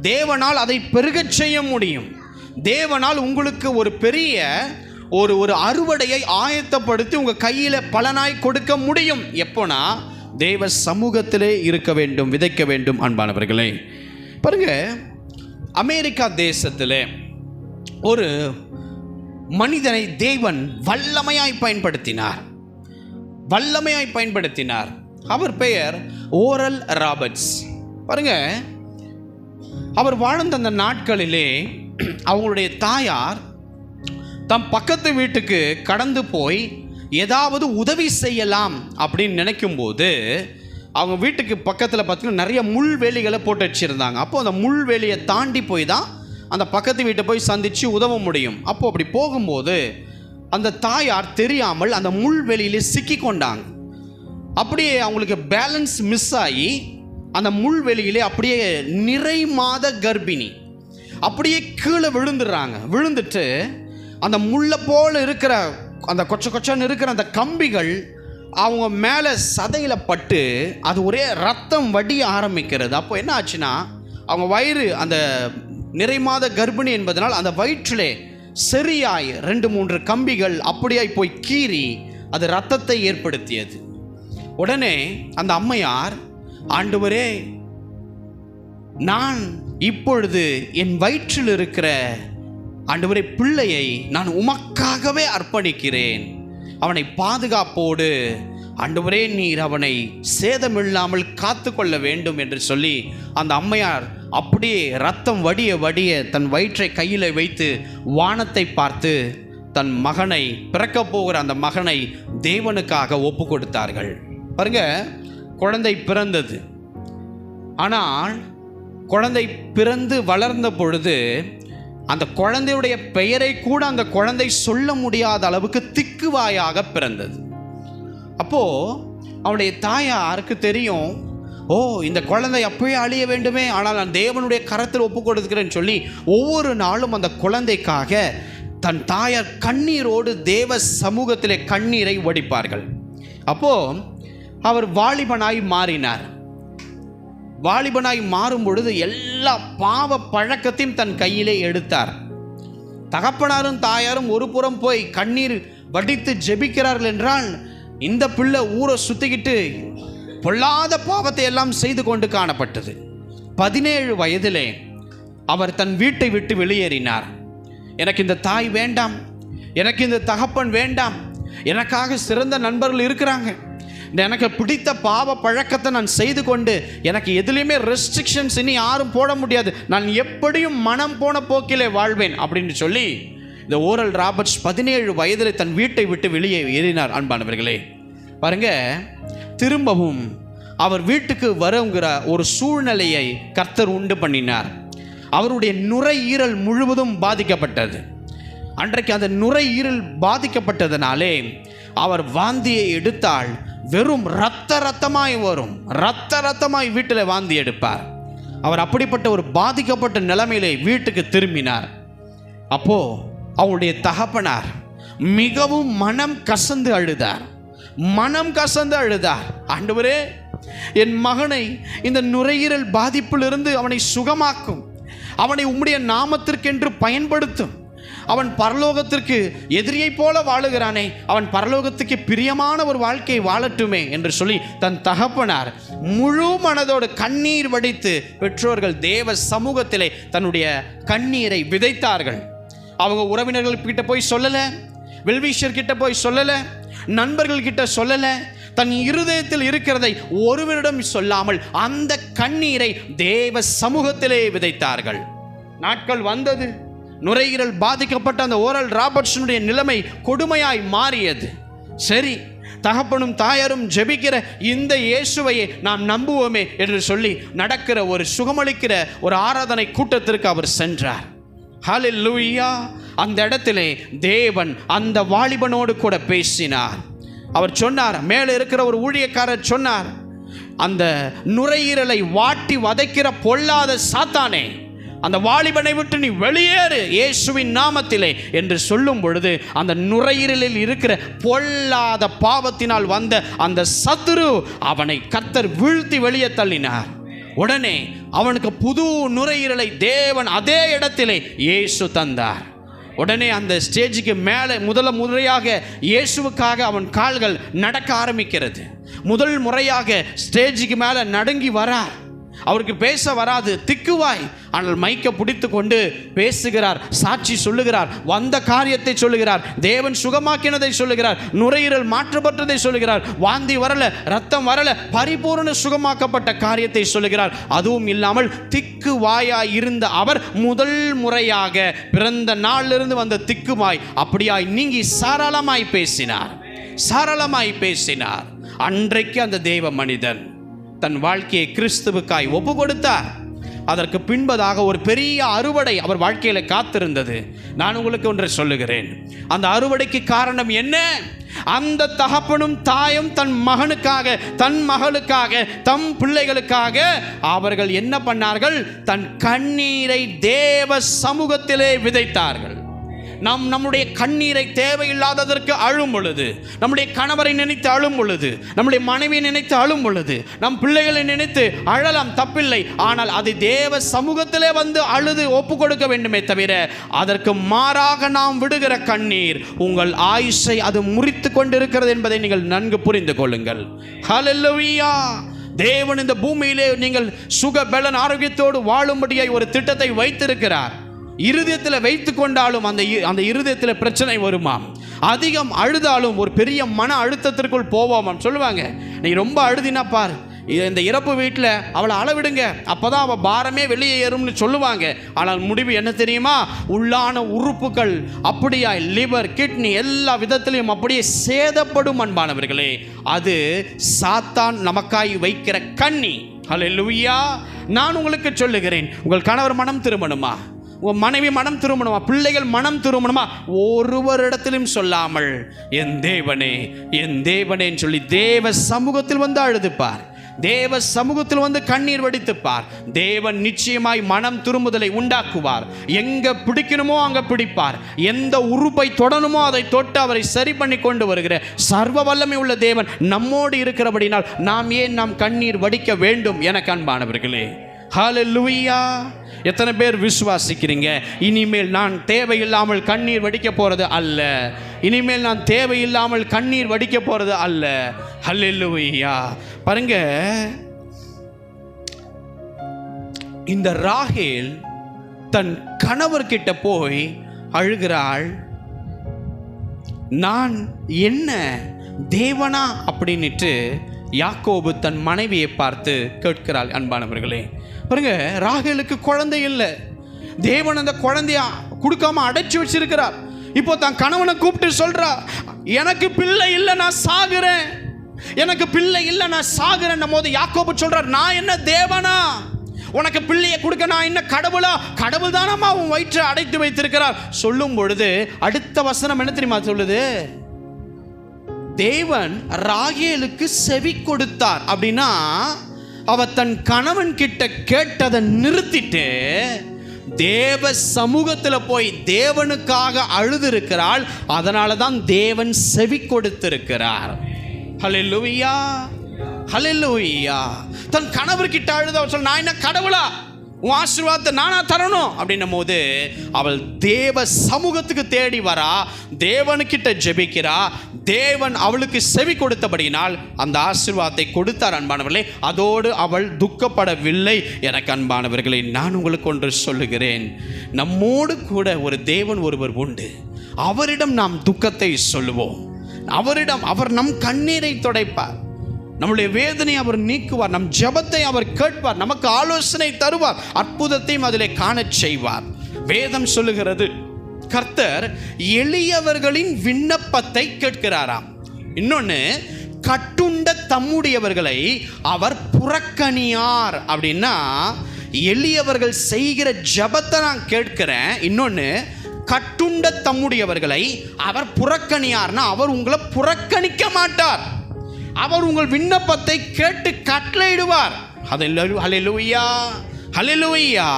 தேவனால் அதை பெருகச் செய்ய முடியும். தேவனால் உங்களுக்கு ஒரு பெரிய ஒரு அறுவடையை ஆயத்தப்படுத்தி உங்கள் கையில் பலனாய் கொடுக்க முடியும். எப்போனா, தேவ சமூகத்திலே இருக்க வேண்டும், விதைக்க வேண்டும். அன்பானவர்களே, பாருங்க, அமெரிக்கா தேசத்தில் ஒரு மனிதனை தேவன் வல்லமையாய் பயன்படுத்தினார். அவர் பெயர் ஓரல் ராபர்ட்ஸ். பாருங்க, அவர் வாழ்ந்த அந்த நாட்களிலே அவங்களுடைய தாயார் தம் பக்கத்து வீட்டுக்கு கடந்து போய் ஏதாவது உதவி செய்யலாம் அப்படின்னு நினைக்கும்போது, அவங்க வீட்டுக்கு பக்கத்தில் பார்த்தீங்கன்னா நிறைய முள்வேலிகளை போட்டு வச்சுருந்தாங்க. அப்போது அந்த முள்வேலியை தாண்டி போய் தான் அந்த பக்கத்து வீட்டை போய் சந்தித்து உதவ முடியும். அப்போது அப்படி போகும்போது அந்த தாயார் தெரியாமல் அந்த முள்வேலியிலே சிக்கி கொண்டாங்க. அப்படியே அவங்களுக்கு பேலன்ஸ் மிஸ் ஆகி அந்த முள்வெளியிலே அப்படியே நிறை மாத கர்ப்பிணி அப்படியே கீழே விழுந்துடுறாங்க. விழுந்துட்டு அந்த முள்ளை போல் இருக்கிற அந்த கொச்சன்னு இருக்கிற அந்த கம்பிகள் அவங்க மேலே சதையில் பட்டு அது ஒரே ரத்தம் வடிய ஆரம்பிக்கிறது. அப்போ என்ன ஆச்சுன்னா, அவங்க வயிறு அந்த நிறை மாத கர்ப்பிணி என்பதனால் அந்த வயிற்றிலே சரியாய் 2-3 கம்பிகள் அப்படியாய் போய் கீறி அது ரத்தத்தை ஏற்படுத்தியது. உடனே அந்த அம்மையார், ஆண்டவரே, நான் இப்பொழுது என் வயிற்றில் இருக்கிற ஆண்டவரே பிள்ளையை நான் உமக்காகவே அர்ப்பணிக்கிறேன், அவனை பாதுகாப்போடு ஆண்டவரே நீர் அவனை சேதமில்லாமல் காத்து கொள்ள வேண்டும் என்று சொல்லி அந்த அம்மையார் அப்படியே ரத்தம் வடிய வடிய தன் வயிற்றை கையில் வைத்து வானத்தை பார்த்து தன் மகனை, பிறக்கப் போகிற அந்த மகனை தேவனுக்காக ஒப்பு கொடுத்தார்கள். பாருங்க, குழந்தை பிறந்தது. ஆனால் குழந்தை பிறந்து வளர்ந்த பொழுது அந்த குழந்தையுடைய பெயரை கூட அந்த குழந்தை சொல்ல முடியாத அளவுக்கு திக்குவாயாக பிறந்தது. அப்போ அவனுடைய தாயாருக்கு தெரியும், ஓ இந்த குழந்தை அப்பவே அழிய வேண்டுமே, ஆனால் நான் தேவனுடைய கரத்தில் ஒப்பு கொடுக்கிறேன்னு சொல்லி ஒவ்வொரு நாளும் அந்த குழந்தைக்காக தன் தாயார் கண்ணீரோடு தேவ சமூகத்திலே கண்ணீரை வடிப்பார்கள். அப்போ அவர் வாலிபனாய் மாறினார். வாலிபனாய் மாறும் பொழுது எல்லா பாவ பழக்கத்தையும் தன் கையிலே எடுத்தார். தகப்பனாரும் தாயாரும் ஒரு புறம் போய் கண்ணீர் வடித்து ஜெபிக்கிறார்கள் என்றால், இந்த பிள்ளை ஊரை சுத்திக்கிட்டு பொல்லாத பாவத்தை எல்லாம் செய்து கொண்டு காணப்பட்டது. 17 வயதிலே அவர் தன் வீட்டை விட்டு வெளியேறினார். எனக்கு இந்த தாய் வேண்டாம், எனக்கு இந்த தகப்பன் வேண்டாம், எனக்காக சிறந்த நண்பர்கள் இருக்கிறாங்க, எனக்கு பிடித்த பாவ பழக்கத்தை நான் செய்து கொண்டு எனக்கு எதுலேயுமே ரெஸ்ட்ரிக்ஷன்ஸ் இனி யாரும் போட முடியாது, நான் எப்படியும் மனம் போன போக்கிலே வாழ்வேன் அப்படின்னு சொல்லி இந்த ஓரல் ராபர்ட்ஸ் 17 வயதில் தன் வீட்டை விட்டு வெளியே ஏறினார். அன்பானவர்களே பாருங்க, திரும்பவும் அவர் வீட்டுக்கு வருங்கிற ஒரு சூழ்நிலையை கர்த்தர் உண்டு பண்ணினார். அவருடைய நுரையீரல் முழுவதும் பாதிக்கப்பட்டது. அன்றைக்கு அந்த நுரையீரல் பாதிக்கப்பட்டதனாலே அவர் வாந்தியை எடுத்தால் வெறும் ரத்தமாய் வரும், ரத்தமாய் வீட்டில் வாந்தி எடுப்பார். அவர் அப்படிப்பட்ட ஒரு பாதிக்கப்பட்ட நிலைமையிலே வீட்டுக்கு திரும்பினார். அப்போ அவருடைய தகப்பனார் மிகவும் மனம் கசந்து அழுதார். ஆண்டவரே, என் மகனை இந்த நுரையீரல் பாதிப்பிலிருந்து அவனை சுகமாக்கும், அவனை உம்முடைய நாமத்திற்கென்று பயன்படுத்தும். அவன் பரலோகத்திற்கு எதிரியை போல வாழுகிறானே, அவன் பரலோகத்துக்கு பிரியமான ஒரு வாழ்க்கையை வாழட்டுமே என்று சொல்லி தன் தகப்பனார் முழு மனதோடு கண்ணீர் வடித்து பெற்றோர்கள் தேவ சமூகத்திலே தன்னுடைய கண்ணீரை விதைத்தார்கள். அவங்க உறவினர்கள் கிட்ட போய் சொல்லலை, வெல்விஷர் கிட்ட போய் சொல்லலை, நண்பர்கள் கிட்ட சொல்லலை, தன் இருதயத்தில் இருக்கிறதை ஒருவரிடம் சொல்லாமல் அந்த கண்ணீரை தேவ சமூகத்திலே விதைத்தார்கள். நாட்கள் வந்தது. நுரையீரல் பாதிக்கப்பட்ட அந்த ஓரல் ராபர்ட்ஸனுடைய நிலைமை கொடுமையாய் மாறியது. சரி, தகப்பனும் தாயாரும் ஜெபிக்கிற இந்த இயேசுவையே நாம் நம்புவோமே என்று சொல்லி நடக்கிற ஒரு சுகமளிக்கிற ஒரு ஆராதனை கூட்டத்திற்கு அவர் சென்றார். ஹல்லேலூயா! அந்த இடத்திலே தேவன் அந்த வாலிபனோடு கூட பேசினார். அவர் சொன்னார், மேலே இருக்கிற ஒரு ஊழியக்காரர் சொன்னார், அந்த நுரையீரலை வாட்டி வதைக்கிற பொல்லாத சாத்தானே, அந்த வாலிபனை விட்டு நீ வெளியேறு இயேசுவின் நாமத்திலே என்று சொல்லும் பொழுது அந்த நுரையீரலில் இருக்கிற பொல்லாத பாவத்தினால் வந்த அந்த சத்துரு அவனை கர்த்தர் வீழ்த்தி வெளியே தள்ளினார். உடனே அவனுக்கு புது நுரையீரலை தேவன் அதே இடத்திலே இயேசு தந்தார். உடனே அந்த ஸ்டேஜுக்கு மேலே முதல் முறையாக இயேசுவுக்காக அவன் கால்கள் நடக்க ஆரம்பிக்கிறது. முதல் முறையாக ஸ்டேஜுக்கு மேலே நடுங்கி வரார். அவருக்கு பேச வராது, திக்குவாய். ஆனால் மைக்கை பிடித்து கொண்டு பேசுகிறார், சாட்சி சொல்லுகிறார், வந்த காரியத்தை சொல்லுகிறார், தேவன் சுகமாக்கினதை சொல்லுகிறார், நுரையீரல் மாற்றப்பட்டதை சொல்லுகிறார், வாந்தி வரல, ரத்தம் வரல, பரிபூர்ண சுகமாக்கப்பட்ட காரியத்தை சொல்லுகிறார். அதுவும் இல்லாமல் திக்குவாயாய் இருந்த அவர் முதல் முறையாக பிறந்த நாளிலிருந்து வந்த திக்குவாய் அப்படியாய் நீங்கி சாராளமாய் பேசினார். அன்றைக்கு அந்த தேவ மனிதன் தன் வாழ்க்கையை கிறிஸ்துவுக்காய் ஒப்பு கொடுத்தார். அதற்கு பின்பதாக ஒரு பெரிய அறுவடை அவர் வாழ்க்கையில் காத்திருந்தது. நான் உங்களுக்கு ஒன்றை சொல்லுகிறேன், அந்த அறுவடைக்கு காரணம் என்ன? அந்த தகப்பனும் தாயும் தன் மகனுக்காக, தன் மகளுக்காக, தம் பிள்ளைகளுக்காக அவர்கள் என்ன பண்ணார்கள்? தன் கண்ணீரை தேவ சமூகத்திலே விதைத்தார்கள். நம்முடைய கண்ணீரை தேவையில்லாததற்கு அழும் பொழுது, நம்முடைய கணவரை நினைத்து அழும் பொழுது, நம்முடைய மனைவியை நினைத்து அழும் பொழுது, நம் பிள்ளைகளை நினைத்து அழலாம், தப்பில்லை. ஆனால் அது தேவ சமூகத்திலே வந்து அழுது ஒப்பு கொடுக்க வேண்டுமே தவிர அதற்கு மாறாக நாம் விடுகிற கண்ணீர் உங்கள் ஆயுஷை அது முறித்து கொண்டிருக்கிறது என்பதை நீங்கள் நன்கு புரிந்து கொள்ளுங்கள். ஹல்லேலூயா! தேவன் இந்த பூமியிலே நீங்கள் சுக பலன் ஆரோக்கியத்தோடு வாழும்படியாய் ஒரு திட்டத்தை வைத்திருக்கிறார். இருதயத்தில் வைத்து கொண்டாலும் அந்த இருதயத்தில் பிரச்சனை வருமாம். அதிகம் அழுதாலும் ஒரு பெரிய மன அழுத்தத்திற்குள் போவோம். சொல்லுவாங்க, நீ ரொம்ப அழுதினா பார், இந்த இறப்பு வீட்டில் அவளை அளவிடுங்க, அப்போதான் அவள் பாரமே வெளியே ஏறும்னு சொல்லுவாங்க. ஆனால் முடிவு என்ன தெரியுமா? உள்ளான உறுப்புகள் அப்படியா, லிவர், கிட்னி எல்லா விதத்திலையும் அப்படியே சேதப்படும் அன்பானவர்களே. அது சாத்தான் நமக்காய் வைக்கிற கண்ணி. ஹல்லேலூயா. நான் உங்களுக்கு சொல்லுகிறேன், உங்கள் கணவர் மனம் திரும்பணுமா, உங்கள் மனைவி மனம் திரும்பணுமா, பிள்ளைகள் மனம் திரும்பணுமா, ஒருவரிடத்திலும் சொல்லாமல் என் தேவனே என் தேவனேன்னு சொல்லி தேவ சமூகத்தில் வந்து அழுதுப்பார், தேவ சமூகத்தில் வந்து கண்ணீர் வடித்துப்பார். தேவன் நிச்சயமாய் மனம் திரும்புதலை உண்டாக்குவார். எங்க பிடிக்கணுமோ அங்க பிடிப்பார். எந்த உறுப்பை தொடணுமோ அதை தொட்டு அவரை சரி பண்ணி கொண்டு வருகிற சர்வ வல்லமை உள்ள தேவன் நம்மோடு இருக்கிறபடினால் நாம் ஏன் நாம் கண்ணீர் வடிக்க வேண்டும்? என அன்பானவர்களே, ஹல்லேலூயா. எத்தனை பேர் விசுவாசிக்கிறீங்க, இனிமேல் நான் தேவையில்லாமல் கண்ணீர் வடிக்க போறது அல்ல, இனிமேல் நான் தேவையில்லாமல் கண்ணீர் வடிக்க போறது அல்ல. ஹல்லேலூயா. பாருங்க, இந்த ராகேல் தன் கணவர்கிட்ட போய் அழுகிறாள். நான் என்ன தேவனா அப்படின்னுட்டு யாக்கோபு தன் மனைவியை பார்த்து கேட்கிறாள். அன்பானவர்களே பாருங்க, ராகேலுக்கு குழந்தை இல்லை. தேவன் அந்த குழந்தைய கொடுக்காம அடைச்சு வச்சிருக்கிறார். இப்போ தன் கணவனை கூப்பிட்டு சொல்றா, எனக்கு பிள்ளை இல்லை, நான் சாகுறேன், எனக்கு பிள்ளை இல்லை, நான் சாகுறேன் போது யாக்கோபு சொல்றார், நான் என்ன தேவனா உனக்கு பிள்ளையை கொடுக்க? நான் என்ன கடவுளா? கடவுள் தானம்மா உன் வயிற்றை அடைத்து வைத்திருக்கிறார். சொல்லும் பொழுது அடுத்த வசனம் என்ன தெரியுமா சொல்லுது? தேவன் ராகேலுக்கு செவி கொடுத்தார். அப்படின்னா அவ தன் கணவன் கிட்ட கேட்டதை நிறுத்திட்டு தேவ சமூகத்தில் போய் தேவனுக்காக அழுது இருக்கிறாள். அதனால தான் தேவன் செவி கொடுத்திருக்கிறார். ஹல்லேலூயா, ஹல்லேலூயா. தன் கணவர் கிட்ட அழுத சொல், நான் என்ன கடவுளா? உன் ஆசீர்வாதத்தை நானா தரணும் அப்படின்னும் போது அவள் தேவ சமூகத்துக்கு தேடி வரா, தேவனுக்கிட்ட ஜெபிக்கிறா. தேவன் அவளுக்கு செவி கொடுத்தபடியினால் அந்த ஆசீர்வாதத்தை கொடுத்தார். அன்பானவர்களே, அதோடு அவள் துக்கப்படவில்லை. எனக்கு அன்பானவர்களே, நான் உங்களுக்கு ஒன்று சொல்லுகிறேன், நம்மோடு கூட ஒரு தேவன் ஒருவர் உண்டு. அவரிடம் நாம் துக்கத்தை சொல்லுவோம். அவர் நம் கண்ணீரை துடைப்பார், நம்முடைய வேதனை அவர் நீக்குவார், நம் ஜெபத்தை அவர் கேட்பார், நமக்கு ஆலோசனை தருவார், அற்புதத்தையும் அதிலே காணச் செய்வார். வேதம் சொல்லுகிறது, கர்த்தர் எளியவர்களின் விண்ணப்பத்தை கேட்கிறாராம். இன்னொன்னு, கட்டுண்ட தம்முடையவர்களை அவர் புறக்கணியார். அப்படின்னா எளியவர்கள் செய்கிற ஜெபத்தை நான் கேட்கிறேன். இன்னொன்னு, கட்டுண்ட தம்முடையவர்களை அவர் புறக்கணியார்னா அவர் உங்களை புறக்கணிக்க மாட்டார், அவர் உங்கள் விண்ணப்பத்தை கேட்டு கட்டளையிடுவார். ஹல்லேலூயா, ஹல்லேலூயா.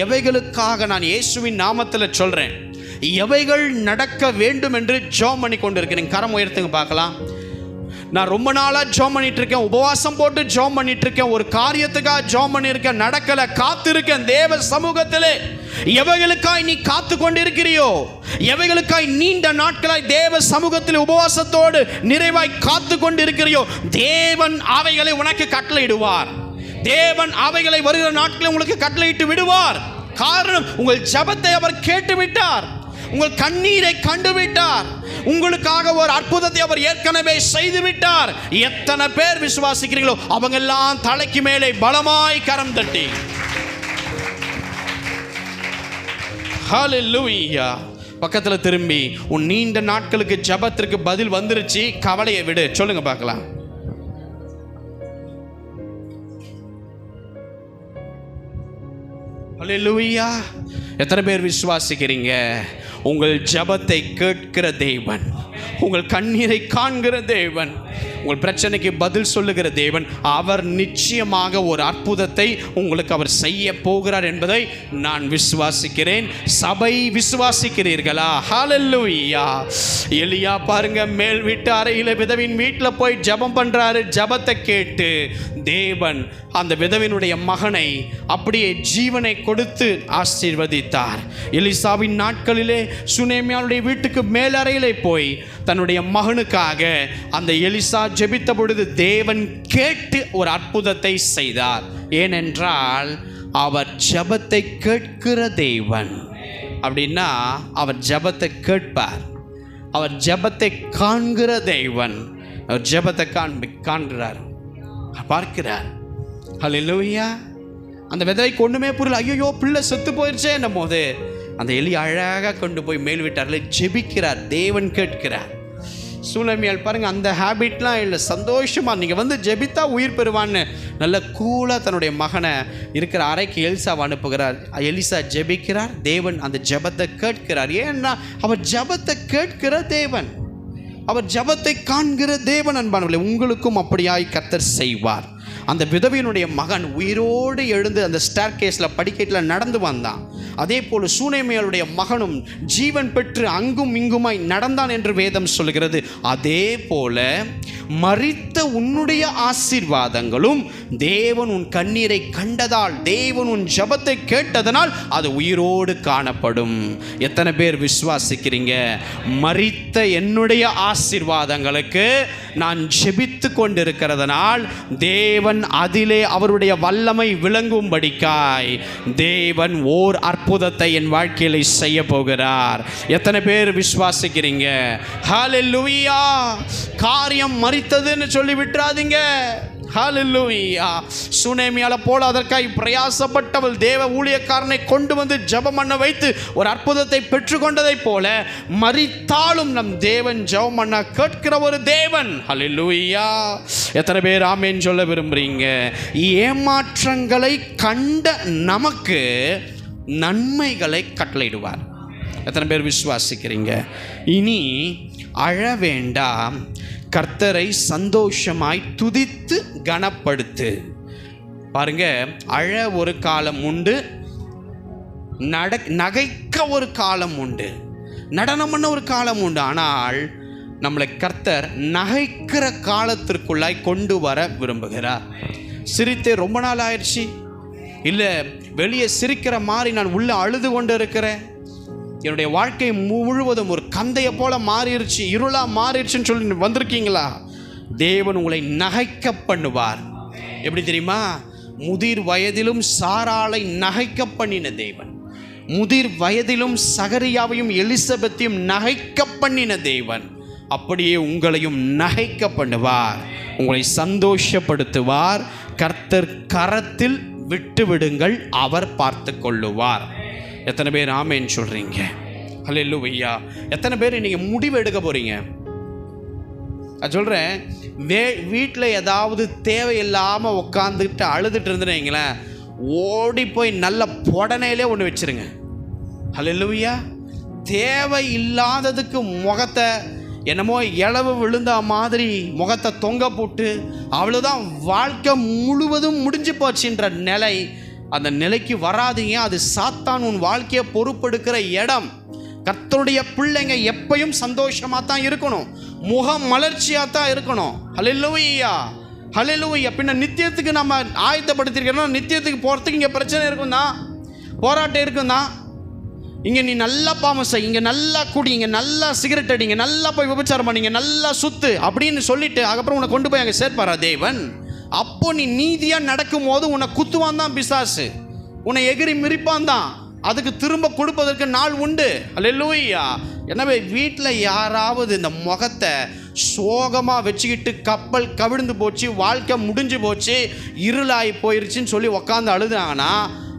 எவைகளுக்காக நான் இயேசுவின் நாமத்தில் சொல்றேன், எவைகள் நடக்க வேண்டும் என்று ஜெபம் பண்ணி கொண்டிருக்கிறேன். கரம் உயர்த்துங்க பார்க்கலாம். நான் ரொம்ப நாளாக ஜெபம் பண்ணிட்டு இருக்கேன், உபவாசம் போட்டு ஜெபம் பண்ணிட்டு இருக்கேன், ஒரு காரியத்துக்காக ஜெபம் பண்ணியிருக்கேன், நடக்கல, காத்திருக்கேன் தேவ சமூகத்திலே. எவைகளுக்காய் நீ காத்து கொண்டிருக்கிறியோ, எவைகளுக்காய் நீண்ட நாட்களாய் தேவ சமூகத்தில் உபவாசத்தோடு நிறைவாய் காத்து கொண்டிருக்கிறியோ, தேவன் அவைகளை உனக்கு கட்டளையிடுவார். தேவன் அவைகளை வருகிற நாட்களில் உங்களுக்கு கட்டளையிட்டு விடுவார். காரணம், உங்கள் ஜெபத்தை அவர் கேட்டு விட்டார், உங்கள் கண்ணீரை கண்டு விட்டார், உங்களுக்காக ஒரு அற்புதத்தை அவர் ஏற்கனவே செய்து விட்டார். எத்தனை பேர் விசுவாசிக்கிறீங்களோ அவங்க எல்லாம் தலைக்கு மேலே பலமாய் கரம் தட்டி ஹல்லேலூயா. பக்கத்துல திரும்பி, உன் நீண்ட நாட்களுக்கு ஜெபத்திற்கு பதில் வந்துருச்சு, கவலையை விடு. சொல்லுங்க பார்க்கலாம். ஹல்லேலூயா. எத்தனை பேர் விசுவாசிக்கிறீங்க? உங்கள் ஜெபத்தை கேட்கிற தேவன், உங்கள் கண்ணீரை காண்கிற தேவன், உங்கள் பிரச்சனைக்கு பதில் சொல்லுகிற தேவன், அவர் நிச்சயமாக ஒரு அற்புதத்தை உங்களுக்கு அவர் செய்ய போகிறார் என்பதை நான் விசுவாசிக்கிறேன். சபை விசுவாசிக்கிறீர்களா? ஹல்லேலூயா. எலியா பாருங்க, மேல் வீட்டு அறையில் விதவின் வீட்டில் போய் ஜெபம் பண்றாரு. ஜெபத்தை கேட்டு தேவன் அந்த விதவினுடைய மகனை அப்படியே ஜீவனை கொடுத்து ஆசீர்வதித்தார். எலிசாவின் நாட்களிலே சுனேமியாளுடைய வீட்டுக்கு மேலறையிலே போய் தன்னுடைய மகனுக்காக அந்த எலிசா ஜெபித்த பொழுது தேவன் கேட்டு ஒரு அற்புதத்தை செய்தார். ஏனென்றால் அவர் ஜெபத்தை கேட்கிற தேவன். அப்படின்னா அவர் ஜெபத்தை கேட்பார். அவர் ஜெபத்தை காண்கிற தேவன். அவர் ஜெபத்தை காண்கிறார், பார்க்கிறார். ஹல்லேலூயா. அந்த விதவைக்கு ஒன்றுமே புரியல. ஐயோ பிள்ளை செத்து போயிடுச்சே என்னும் போது அந்த எலி அழகாக கொண்டு போய் மேல் வீட்டாரில் ஜெபிக்கிறார். தேவன் கேட்கிறார். சூனமியால் பாருங்க, அந்த ஹேபிட்லாம் இல்லை. சந்தோஷமாக நீங்கள் வந்து ஜெபித்தா உயிர் பெறுவான்னு நல்ல கூலாக தன்னுடைய மகனை இருக்கிற அறைக்கு எலிசாவை அனுப்புகிறார். எலிசா ஜெபிக்கிறார். தேவன் அந்த ஜெபத்தை கேட்கிறார். ஏன்னா அவர் ஜெபத்தை கேட்கிற தேவன், அவர் ஜெபத்தை காண்கிற தேவன். அன்பானவர்களே, உங்களுக்கும் அப்படியாய் கர்த்தர் செய்வார். அந்த விதவையினுடைய மகன் உயிரோடு எழுந்து அந்த ஸ்டேர் கேஸில் படிக்கட்டில் நடந்து வந்தான். அதே போல் சூனேமியாளுடைய மகனும் ஜீவன் பெற்று அங்கும் இங்குமாய் நடந்தான் என்று வேதம் சொல்கிறது. அதே போல மரித்த உன்னுடைய ஆசீர்வாதங்களும் தேவன் உன் கண்ணீரை கண்டதால், தேவன் உன் ஜெபத்தை கேட்டதனால் அது உயிரோடு காணப்படும். எத்தனை பேர் விசுவாசிக்கிறீங்க? மரித்த என்னுடைய ஆசீர்வாதங்களுக்கு நான் ஜெபித்து கொண்டிருக்கிறதனால் தேவன் அதிலே அவருடைய வல்லமை விளங்கும்படிக்காய் தேவன் ஓர் அற்புதத்தை என் வாழ்க்கையில செய்ய போகிறார். எத்தனை பேர் விசுவாசிக்கிறீங்க? ஹல்லேலூயா. காரியம் மரித்ததுன்னு சொல்லி விட்டுறாதீங்க. ஹல்லேலூயா. சூனேமியால போல அதற்காய் பிரயாசப்பட்டவள் தேவ ஊழியக்காரனை கொண்டு வந்து ஜெபம் பண்ண வைத்து ஒரு அற்புதத்தை பெற்றுக்கொண்டதை போல மரித்தாலும் நம் தேவன் ஜெபம் பண்ண கேட்கிற ஒரு தேவன். ஹல்லேலூயா. எத்தனை பேர் ஆமென் சொல்ல விரும்புறீங்க? ஏமாற்றங்களை கண்ட நமக்கு நன்மைகளை கட்டளையிடுவார். எத்தனை பேர் விசுவாசிக்கிறீங்க? இனி அழ வேண்டாம், கர்த்தரை சந்தோஷமாய் துதித்து கனப்படுத்து. பாருங்க, அழ ஒரு காலம் உண்டு, நகைக்க ஒரு காலம் உண்டு, நடனம் பண்ண ஒரு காலம் உண்டு. ஆனால் நம்மளை கர்த்தர் நகைக்கிற காலத்திற்குள்ளாய் கொண்டு வர விரும்புகிறார். சிரித்தே ரொம்ப நாள் ஆயிடுச்சு, இல்லை வெளியே சிரிக்கிற மாதிரி நான் உள்ள அழுது கொண்டு இருக்கிறேன், என்னுடைய வாழ்க்கை முழுவதும் ஒரு கந்தையை போல மாறிடுச்சு, இருளாக மாறிடுச்சுன்னு சொல்லி வந்திருக்கீங்களா? தேவன் உங்களை நகைக்க பண்ணுவார். எப்படி தெரியுமா? முதிர் வயதிலும் சாராளை நகைக்க பண்ணின தேவன், முதிர் வயதிலும் சகரியாவையும் எலிசபெத்தையும் நகைக்க பண்ணின தேவன் அப்படியே உங்களையும் நகைக்க பண்ணுவார், உங்களை சந்தோஷப்படுத்துவார். கர்த்தர் கரத்தில் விட்டு விடுங்கள், அவர் பார்த்து கொள்ளுவார். எத்தனை பேர் ஆமென் சொல்றீங்க? ஹல்லேலூயா. எத்தனை பேர் இன்னைக்கு முடிவு எடுக்க போறீங்க? நான் சொல்றேன், வீட்டில் ஏதாவது தேவையில்லாமல் உட்காந்துட்டு அழுதுட்டு இருந்துனீங்களேன், ஓடி போய் நல்ல புடனையிலே ஒன்று வச்சிருங்க. ஹல்லேலூயா. தேவை இல்லாததுக்கு முகத்தை என்னமோ இளவு விழுந்த மாதிரி முகத்தை தொங்க போட்டு அவ்வளோதான் வாழ்க்கை முழுவதும் முடிஞ்சு போச்சுன்ற நிலை, அந்த நிலைக்கு வராதீங்க. அது சாத்தான் உன் வாழ்க்கையை பொறுப்பெடுக்கிற இடம். கர்த்தருடைய பிள்ளைங்க எப்பயும் சந்தோஷமாக தான் இருக்கணும், முகம் மலர்ச்சியாக தான் இருக்கணும். ஹல்லேலூயா. ஹல்லேலூயா. பின்ன நித்தியத்துக்கு நம்ம ஆயத்தப்படுத்திருக்கோம். நித்தியத்துக்கு போகிறதுக்கு இங்கே பிரச்சனை இருக்கும் தான், போராட்டம் இருக்கும் தான். இங்கே நீ நல்லா பாவம் செய், இங்கே நல்லா குடி, இங்கே நல்லா சிகரெட் அடிங்க, நல்லா போய் விபச்சாரம் பண்ணிங்க, நல்லா சுத்து அப்படின்னு சொல்லிட்டு அதுக்கப்புறம் உன்னை கொண்டு போய் அங்கே சேர்ப்பாரா தேவன்? அப்போ நீ நீதியாக நடக்கும் போது உன்னை குத்துவான் தான் பிசாசு, உன்னை எகிரி மிரிப்பான் தான். அதுக்கு திரும்ப கொடுப்பதற்கு நாள் உண்டு. ஹல்லேலூயா. எனவே வீட்டில் யாராவது இந்த முகத்தை சோகமாக வச்சுக்கிட்டு கப்பல் கவிழ்ந்து போச்சு, வாழ்க்கை முடிஞ்சு போச்சு, இருளாகி போயிருச்சுன்னு சொல்லி உக்காந்து அழுதுனாங்கன்னா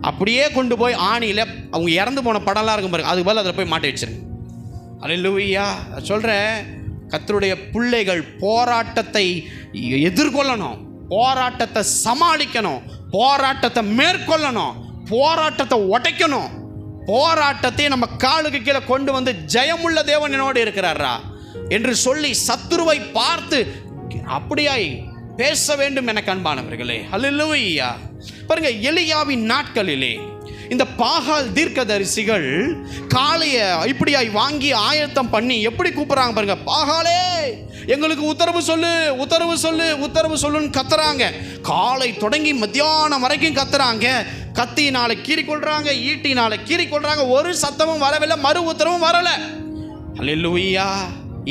அப்படியே கொண்டு போய் ஆணியில் அவங்க இறந்து போன படம்லாம் இருக்கும் பாருங்க, அதுக்கு பதில் அதில் போய் மாட்டி வச்சிருங்க. ஹல்லேலூயா. சொல்கிறேன், கர்த்தருடைய பிள்ளைகள் போராட்டத்தை எதிர்கொள்ளணும், போராட்டத்தை சமாளிக்கணும், போராட்டத்தை மேற்கொள்ளணும், போராட்டத்தை உடைக்கணும். போராட்டத்தை நம்ம காலுக்கு கீழே கொண்டு வந்து ஜெயமுள்ள தேவன் என்னோடு இருக்கிறாரா என்று சொல்லி சத்துருவை பார்த்து அப்படியாய் பேச வேண்டும் எனக்கு அன்பானவர்களே. ஹல்லேலூயா. பாருங்க, எலியாவின் நாட்களிலே இந்த பாகால் தீர்க்கதரிசிகள் காளையை இப்படியாய் வாங்கி ஆயத்தம் பண்ணி எப்படி கூப்பிடுறாங்க பாருங்க, பாகாலே எங்களுக்கு உத்தரவு சொல்லு, உத்தரவு சொல்லு, உத்தரவு சொல்லுன்னு கத்துறாங்க. காலை தொடங்கி மத்தியானம் வரைக்கும் கத்துறாங்க. கத்தியினால கீறிக்கொள்றாங்க, ஈட்டினால கீறிக்கொள்றாங்க. ஒரு சத்தமும் வரவில்லை, மறு உத்தரவும் வரல. ஹல்லேலூயா.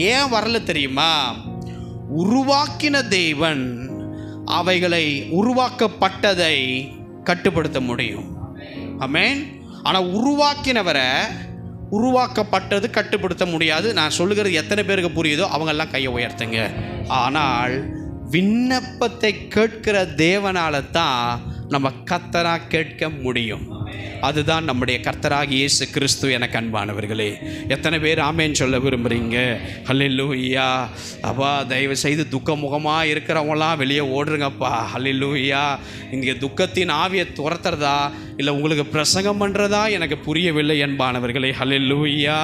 ஏன் வரல தெரியுமா? உருவாக்கின தேவன் அவைகளை, உருவாக்கப்பட்டதை கட்டுப்படுத்த முடியும். ஆமென். ஆனால் உருவாக்கினவரை உருவாக்கப்பட்டது கட்டுப்படுத்த முடியாது. நான் சொல்லுகிறது எத்தனை பேருக்கு புரியுதோ அவங்கெல்லாம் கையை உயர்த்துங்க. ஆனால் விண்ணப்பத்தை கேட்கிற தேவனால தான் நம்ம கர்த்தரா கேட்க முடியும். அதுதான் நம்முடைய கர்த்தராகிய இயேசு கிறிஸ்து. எனக்கு அன்பானவர்களே, எத்தனை பேர் ஆமேன் சொல்ல விரும்புகிறீங்க? ஹல்லேலூயா. அப்பா, தயவு செய்து துக்கமுகமாக இருக்கிறவங்களாம் வெளியே ஓடுறங்கப்பா. ஹல்லேலூயா. இங்கே துக்கத்தின் ஆவியை துரத்துறதா இல்லை உங்களுக்கு பிரசங்கம் பண்ணுறதா எனக்கு புரியவில்லை அன்பானவர்களே. ஹல்லேலூயா.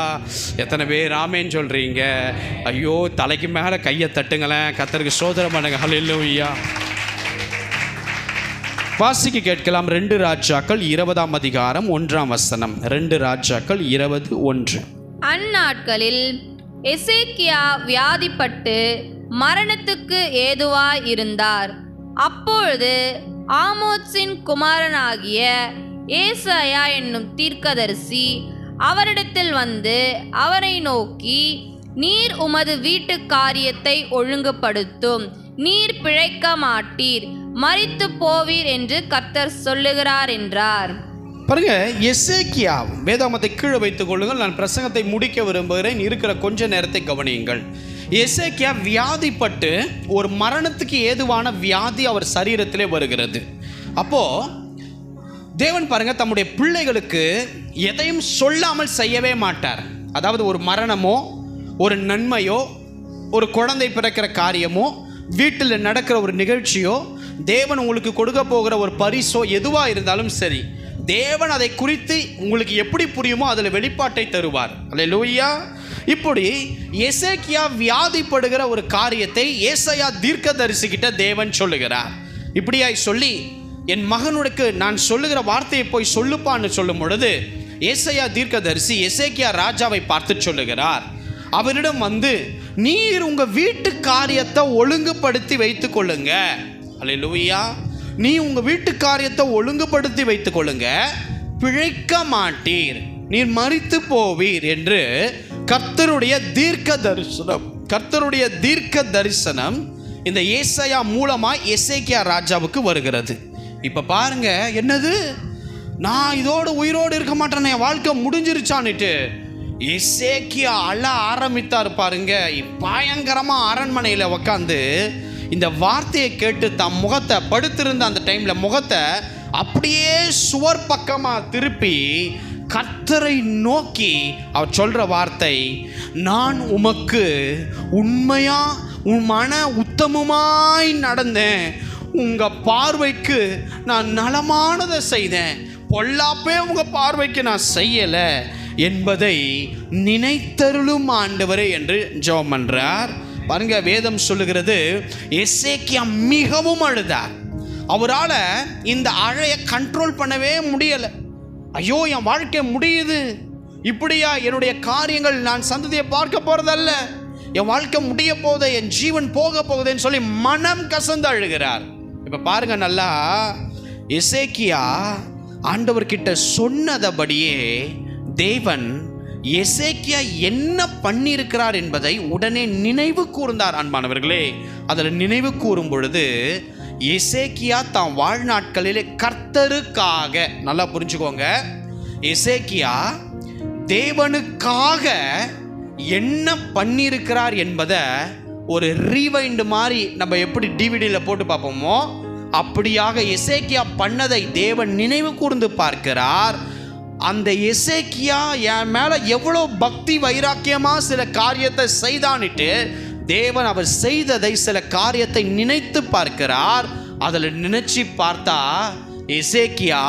எத்தனை பேர் ஆமேன் சொல்கிறீங்க? ஐயோ, தலைக்கு மேலே கையை தட்டுங்களேன், கர்த்தருக்கு ஸ்தோத்திரம் பண்ணுங்க. ஹல்லேலூயா. வாசிக்க கேட்கலாம். 2 ராஜாக்கள் 20ஆம் அதிகாரம் 1ஆம் வசனம். 2 ராஜாக்கள் 20:1.
அந்நாட்களில் எசேக்கியா வியாதிப்பட்டு மரணத்துக்கு ஏதுவாய் இருந்தார். அப்பொழுது ஆமோத்சின் குமாரனாகிய ஏசாயா என்னும் தீர்க்கதரிசி அவரிடத்தில் வந்து அவரை நோக்கி, நீர் உமது வீட்டு காரியத்தை ஒழுங்குபடுத்தும், நீர் பிழைக்க மாட்டீர், மரித்து போவீர் என்று கர்த்தர் சொல்லுகிறார் என்றார்.
பாருங்க, எசேக்கியா வேதாகமத்தை கீழே வைத்துக் கொள்ளுங்கள். நான் பிரசங்கத்தை முடிக்க விரும்புகிறேன். இருக்கிற கொஞ்ச நேரத்தை கவனியுங்கள். எசேக்கியா வியாதிப்பட்டு ஒரு மரணத்துக்கு ஏதுவான வியாதி அவர் சரீரத்திலே வருகிறது. அப்போ தேவன் பாருங்க, தம்முடைய பிள்ளைகளுக்கு எதையும் சொல்லாமல் செய்யவே மாட்டார். அதாவது ஒரு மரணமோ, ஒரு நன்மையோ, ஒரு குழந்தை பிறக்கிற காரியமோ, வீட்டில் நடக்கிற ஒரு நிகழ்ச்சியோ, தேவன் உங்களுக்கு கொடுக்க போகிற ஒரு பரிசோ எதுவாக இருந்தாலும் சரி, தேவன் அதை குறித்து உங்களுக்கு எப்படி புரியுமோ அதில் வெளிப்பாட்டை தருவார். அல்லேலூயா. இப்படி எசேக்கியா வியாதிப்படுகிற ஒரு காரியத்தை ஏசாயா தீர்க்கதரிசிகிட்ட தேவன் சொல்லுகிறார். இப்படியாய் சொல்லி, என் மகனுக்கு நான் சொல்லுகிற வார்த்தையை போய் சொல்லுப்பான்னு சொல்லும் பொழுது ஏசாயா தீர்க்கதரிசி எசேக்கியா ராஜாவை பார்த்து சொல்லுகிறார். அவரிடம் வந்து, நீர் உங்க வீட்டு காரியத்தை ஒழுங்குபடுத்தி வைத்துக் கொள்ளுங்க. அல்லேலூயா. நீ உங்க வீட்டு காரியத்தை ஒழுங்குபடுத்தி வைத்துக் கொள்ளுங்க, பிழைக்க மாட்டீர், நீர் மரித்து போவீர் என்று கர்த்தருடைய தீர்க்க தரிசனம் இந்த ஏசாயா மூலமா எசேக்கியா ராஜாவுக்கு வருகிறது. இப்ப பாருங்க, என்னது, நான் இதோடு உயிரோடு இருக்க மாட்டேன், என் வாழ்க்கை முடிஞ்சிருச்சான்னுட்டு எசேக்கியா அழ ஆரம்பித்தார். பாருங்க, பயங்கரமா அரண்மனையில் உக்காந்து இந்த வார்த்தையை கேட்டு தம் முகத்தை படுத்திருந்த அந்த டைம்ல முகத்தை அப்படியே சுவர் பக்கமா திருப்பி கர்த்தரை நோக்கி அவர் சொல்ற வார்த்தை, நான் உமக்கு உண்மையா மன உத்தமமாய் நடந்தேன், உங்க பார்வைக்கு நான் நலமானதை செய்தேன், பொல்லாப்பே உங்க பார்வைக்கு நான் செய்யல என்பதை நினைத்தருளும் ஆண்டவரே என்று ஜெபம் பண்றார். பாருங்க, வேதம் சொல்லுகிறது, எசேக்கியா மிகவும் அழுதார். அவரால் இந்த அழைய கண்ட்ரோல் பண்ணவே முடியல. ஐயோ, என் வாழ்க்கை முடியுது, இப்படியா என்னுடைய காரியங்கள், நான் சந்ததியை பார்க்க போறதல்ல, என் வாழ்க்கை முடிய போகுது, என் ஜீவன் போக போகுதுன்னு சொல்லி மனம் கசந்து அழுகிறார். இப்ப பாருங்க, நல்லா எசேக்கியா ஆண்டவர்கிட்ட சொன்னதபடியே தேவன் எசேக்கியா என்ன பண்ணியிருக்கிறார் என்பதை உடனே நினைவு கூர்ந்தார். அன்பானவர்களே, அதில் நினைவு கூறும் பொழுது எசேக்கியா தாம் வாழ்நாட்களிலே கர்த்தருக்காக, நல்லா புரிஞ்சுக்கோங்க, எசேக்கியா தேவனுக்காக என்ன பண்ணியிருக்கிறார் என்பதை ஒரு ரீவைண்ட் மாதிரி நம்ம எப்படி டிவிடியில் போட்டு பார்ப்போமோ அப்படியாக எசேக்கியா பண்ணதை தேவன் நினைவு கூர்ந்து பார்க்கிறார். அந்த எசேக்கியா என் மேல எவ்வளோ பக்தி வைராக்கியமா சில காரியத்தை செய்தான்ட்டு தேவன் அவர் செய்ததை, சில காரியத்தை நினைத்து பார்க்கிறார். அதில் நினைச்சு பார்த்தா எசேக்கியா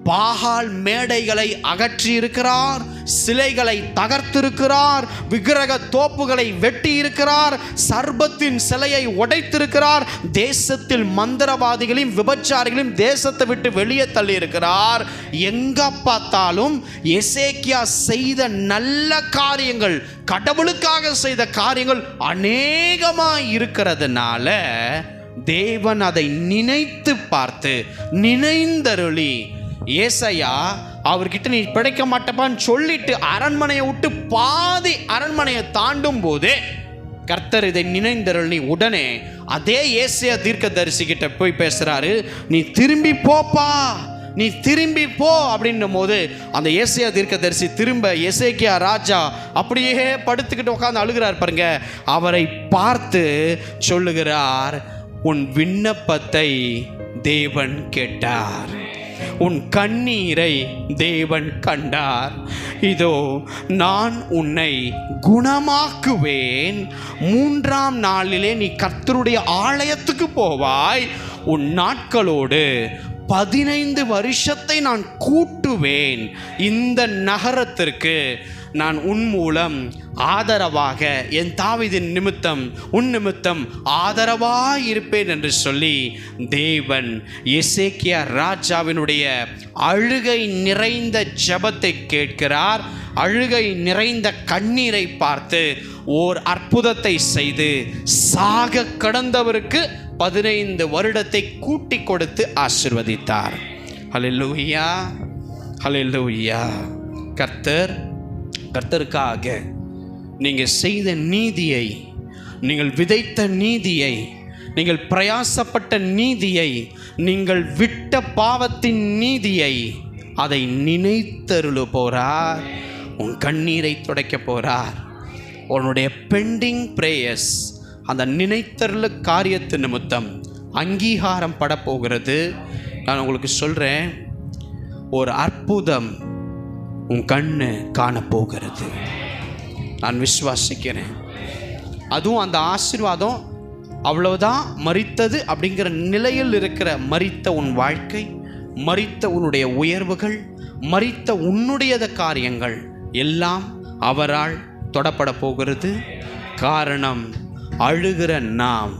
பாகால் மேடைகளை அகற்றி இருக்கிறார், சிலைகளை தகர்த்திருக்கிறார், விக்கிரக தோப்புகளை வெட்டி இருக்கிறார், சர்பத்தின் சிலையை உடைத்திருக்கிறார், தேசத்தில் மந்திரவாதிகளையும் விபச்சாரிகளையும் தேசத்தை விட்டு வெளியே தள்ளி இருக்கிறார். எங்க பார்த்தாலும் எசேக்கியா செய்த நல்ல காரியங்கள், கடவுளுக்காக செய்த காரியங்கள் அநேகமாய் இருக்கிறதுனால தேவன் அதை நினைத்து பார்த்து நினைந்தருளி ஏசாயா அவர்கிட்ட நீ பிழைக்க மாட்டப்பான்னு சொல்லிட்டு அரண்மனையை விட்டு பாதி அரண்மனையை தாண்டும் போது கர்த்தர் இதை நினைந்தருளி உடனே அதே ஏசாயா தீர்க்கதரிசி கிட்ட போய் பேசுறாரு, நீ திரும்பி போப்பா, நீ திரும்பி போ அப்படின்னும் போது அந்த ஏசாயா தீர்க்கதரிசி திரும்ப எசேக்கியா ராஜா அப்படியே படுத்துக்கிட்டு உட்கார்ந்து அழுகிறார் பாருங்க. அவரை பார்த்து சொல்லுகிறார், உன் விண்ணப்பத்தை தேவன் கேட்டார், உன் கண்ணீரை தேவன் கண்டார். இதோ நான் உன்னை குணமாக்குவேன். 3ஆம் நாளிலே நீ கர்த்தருடைய ஆலயத்துக்கு போவாய். உன் நாட்களோடு 15 வருஷத்தை நான் கூட்டுவேன். இந்த நகரத்திற்கு நான் உன் மூலம் ஆதரவாக, என் தாவீதின் நிமித்தம் உன் நிமித்தம் ஆதரவாய் இருப்பேன் என்று சொல்லி தேவன் எசேக்கியா ராஜாவினுடைய அழுகை நிறைந்த ஜெபத்தை கேட்கிறார். அழுகை நிறைந்த கண்ணீரை பார்த்து ஓர் அற்புதத்தை செய்து சாக கடந்தவருக்கு 15 வருடத்தை கூட்டி கொடுத்து ஆசீர்வதித்தார். ஹல்லேலூயா, ஹல்லேலூயா. கர்த்தருக்காக நீங்கள் செய்த நீதியை, நீங்கள் விதைத்த நீதியை, நீங்கள் பிரயாசப்பட்ட நீதியை, நீங்கள் விட்ட பாவத்தின் நீதியை, அதை நினைத்தருள போறார். உன் கண்ணீரை துடைக்க போறார். உன்னுடைய பெண்டிங் பிரேயர்ஸ், அந்த நினைத்தருள காரியத்து நிமித்தம் அங்கீகாரம் பட போகிறது. நான் உங்களுக்கு சொல்கிறேன், ஒரு அற்புதம் உன் கண்ணு காணப்போகிறது. நான் விசுவாசிக்கிறேன். அதுவும் அந்த ஆசீர்வாதம் அவ்வளவுதான், மரித்தது அப்படிங்கிற நிலையில் இருக்கிற மரித்த உன் வாழ்க்கை, மரித்த உன்னுடைய உயர்வுகள், மரித்த உன்னுடைய காரியங்கள் எல்லாம் அவரால் தொடப்பட போகிறது. காரணம், அழுகிற நாம்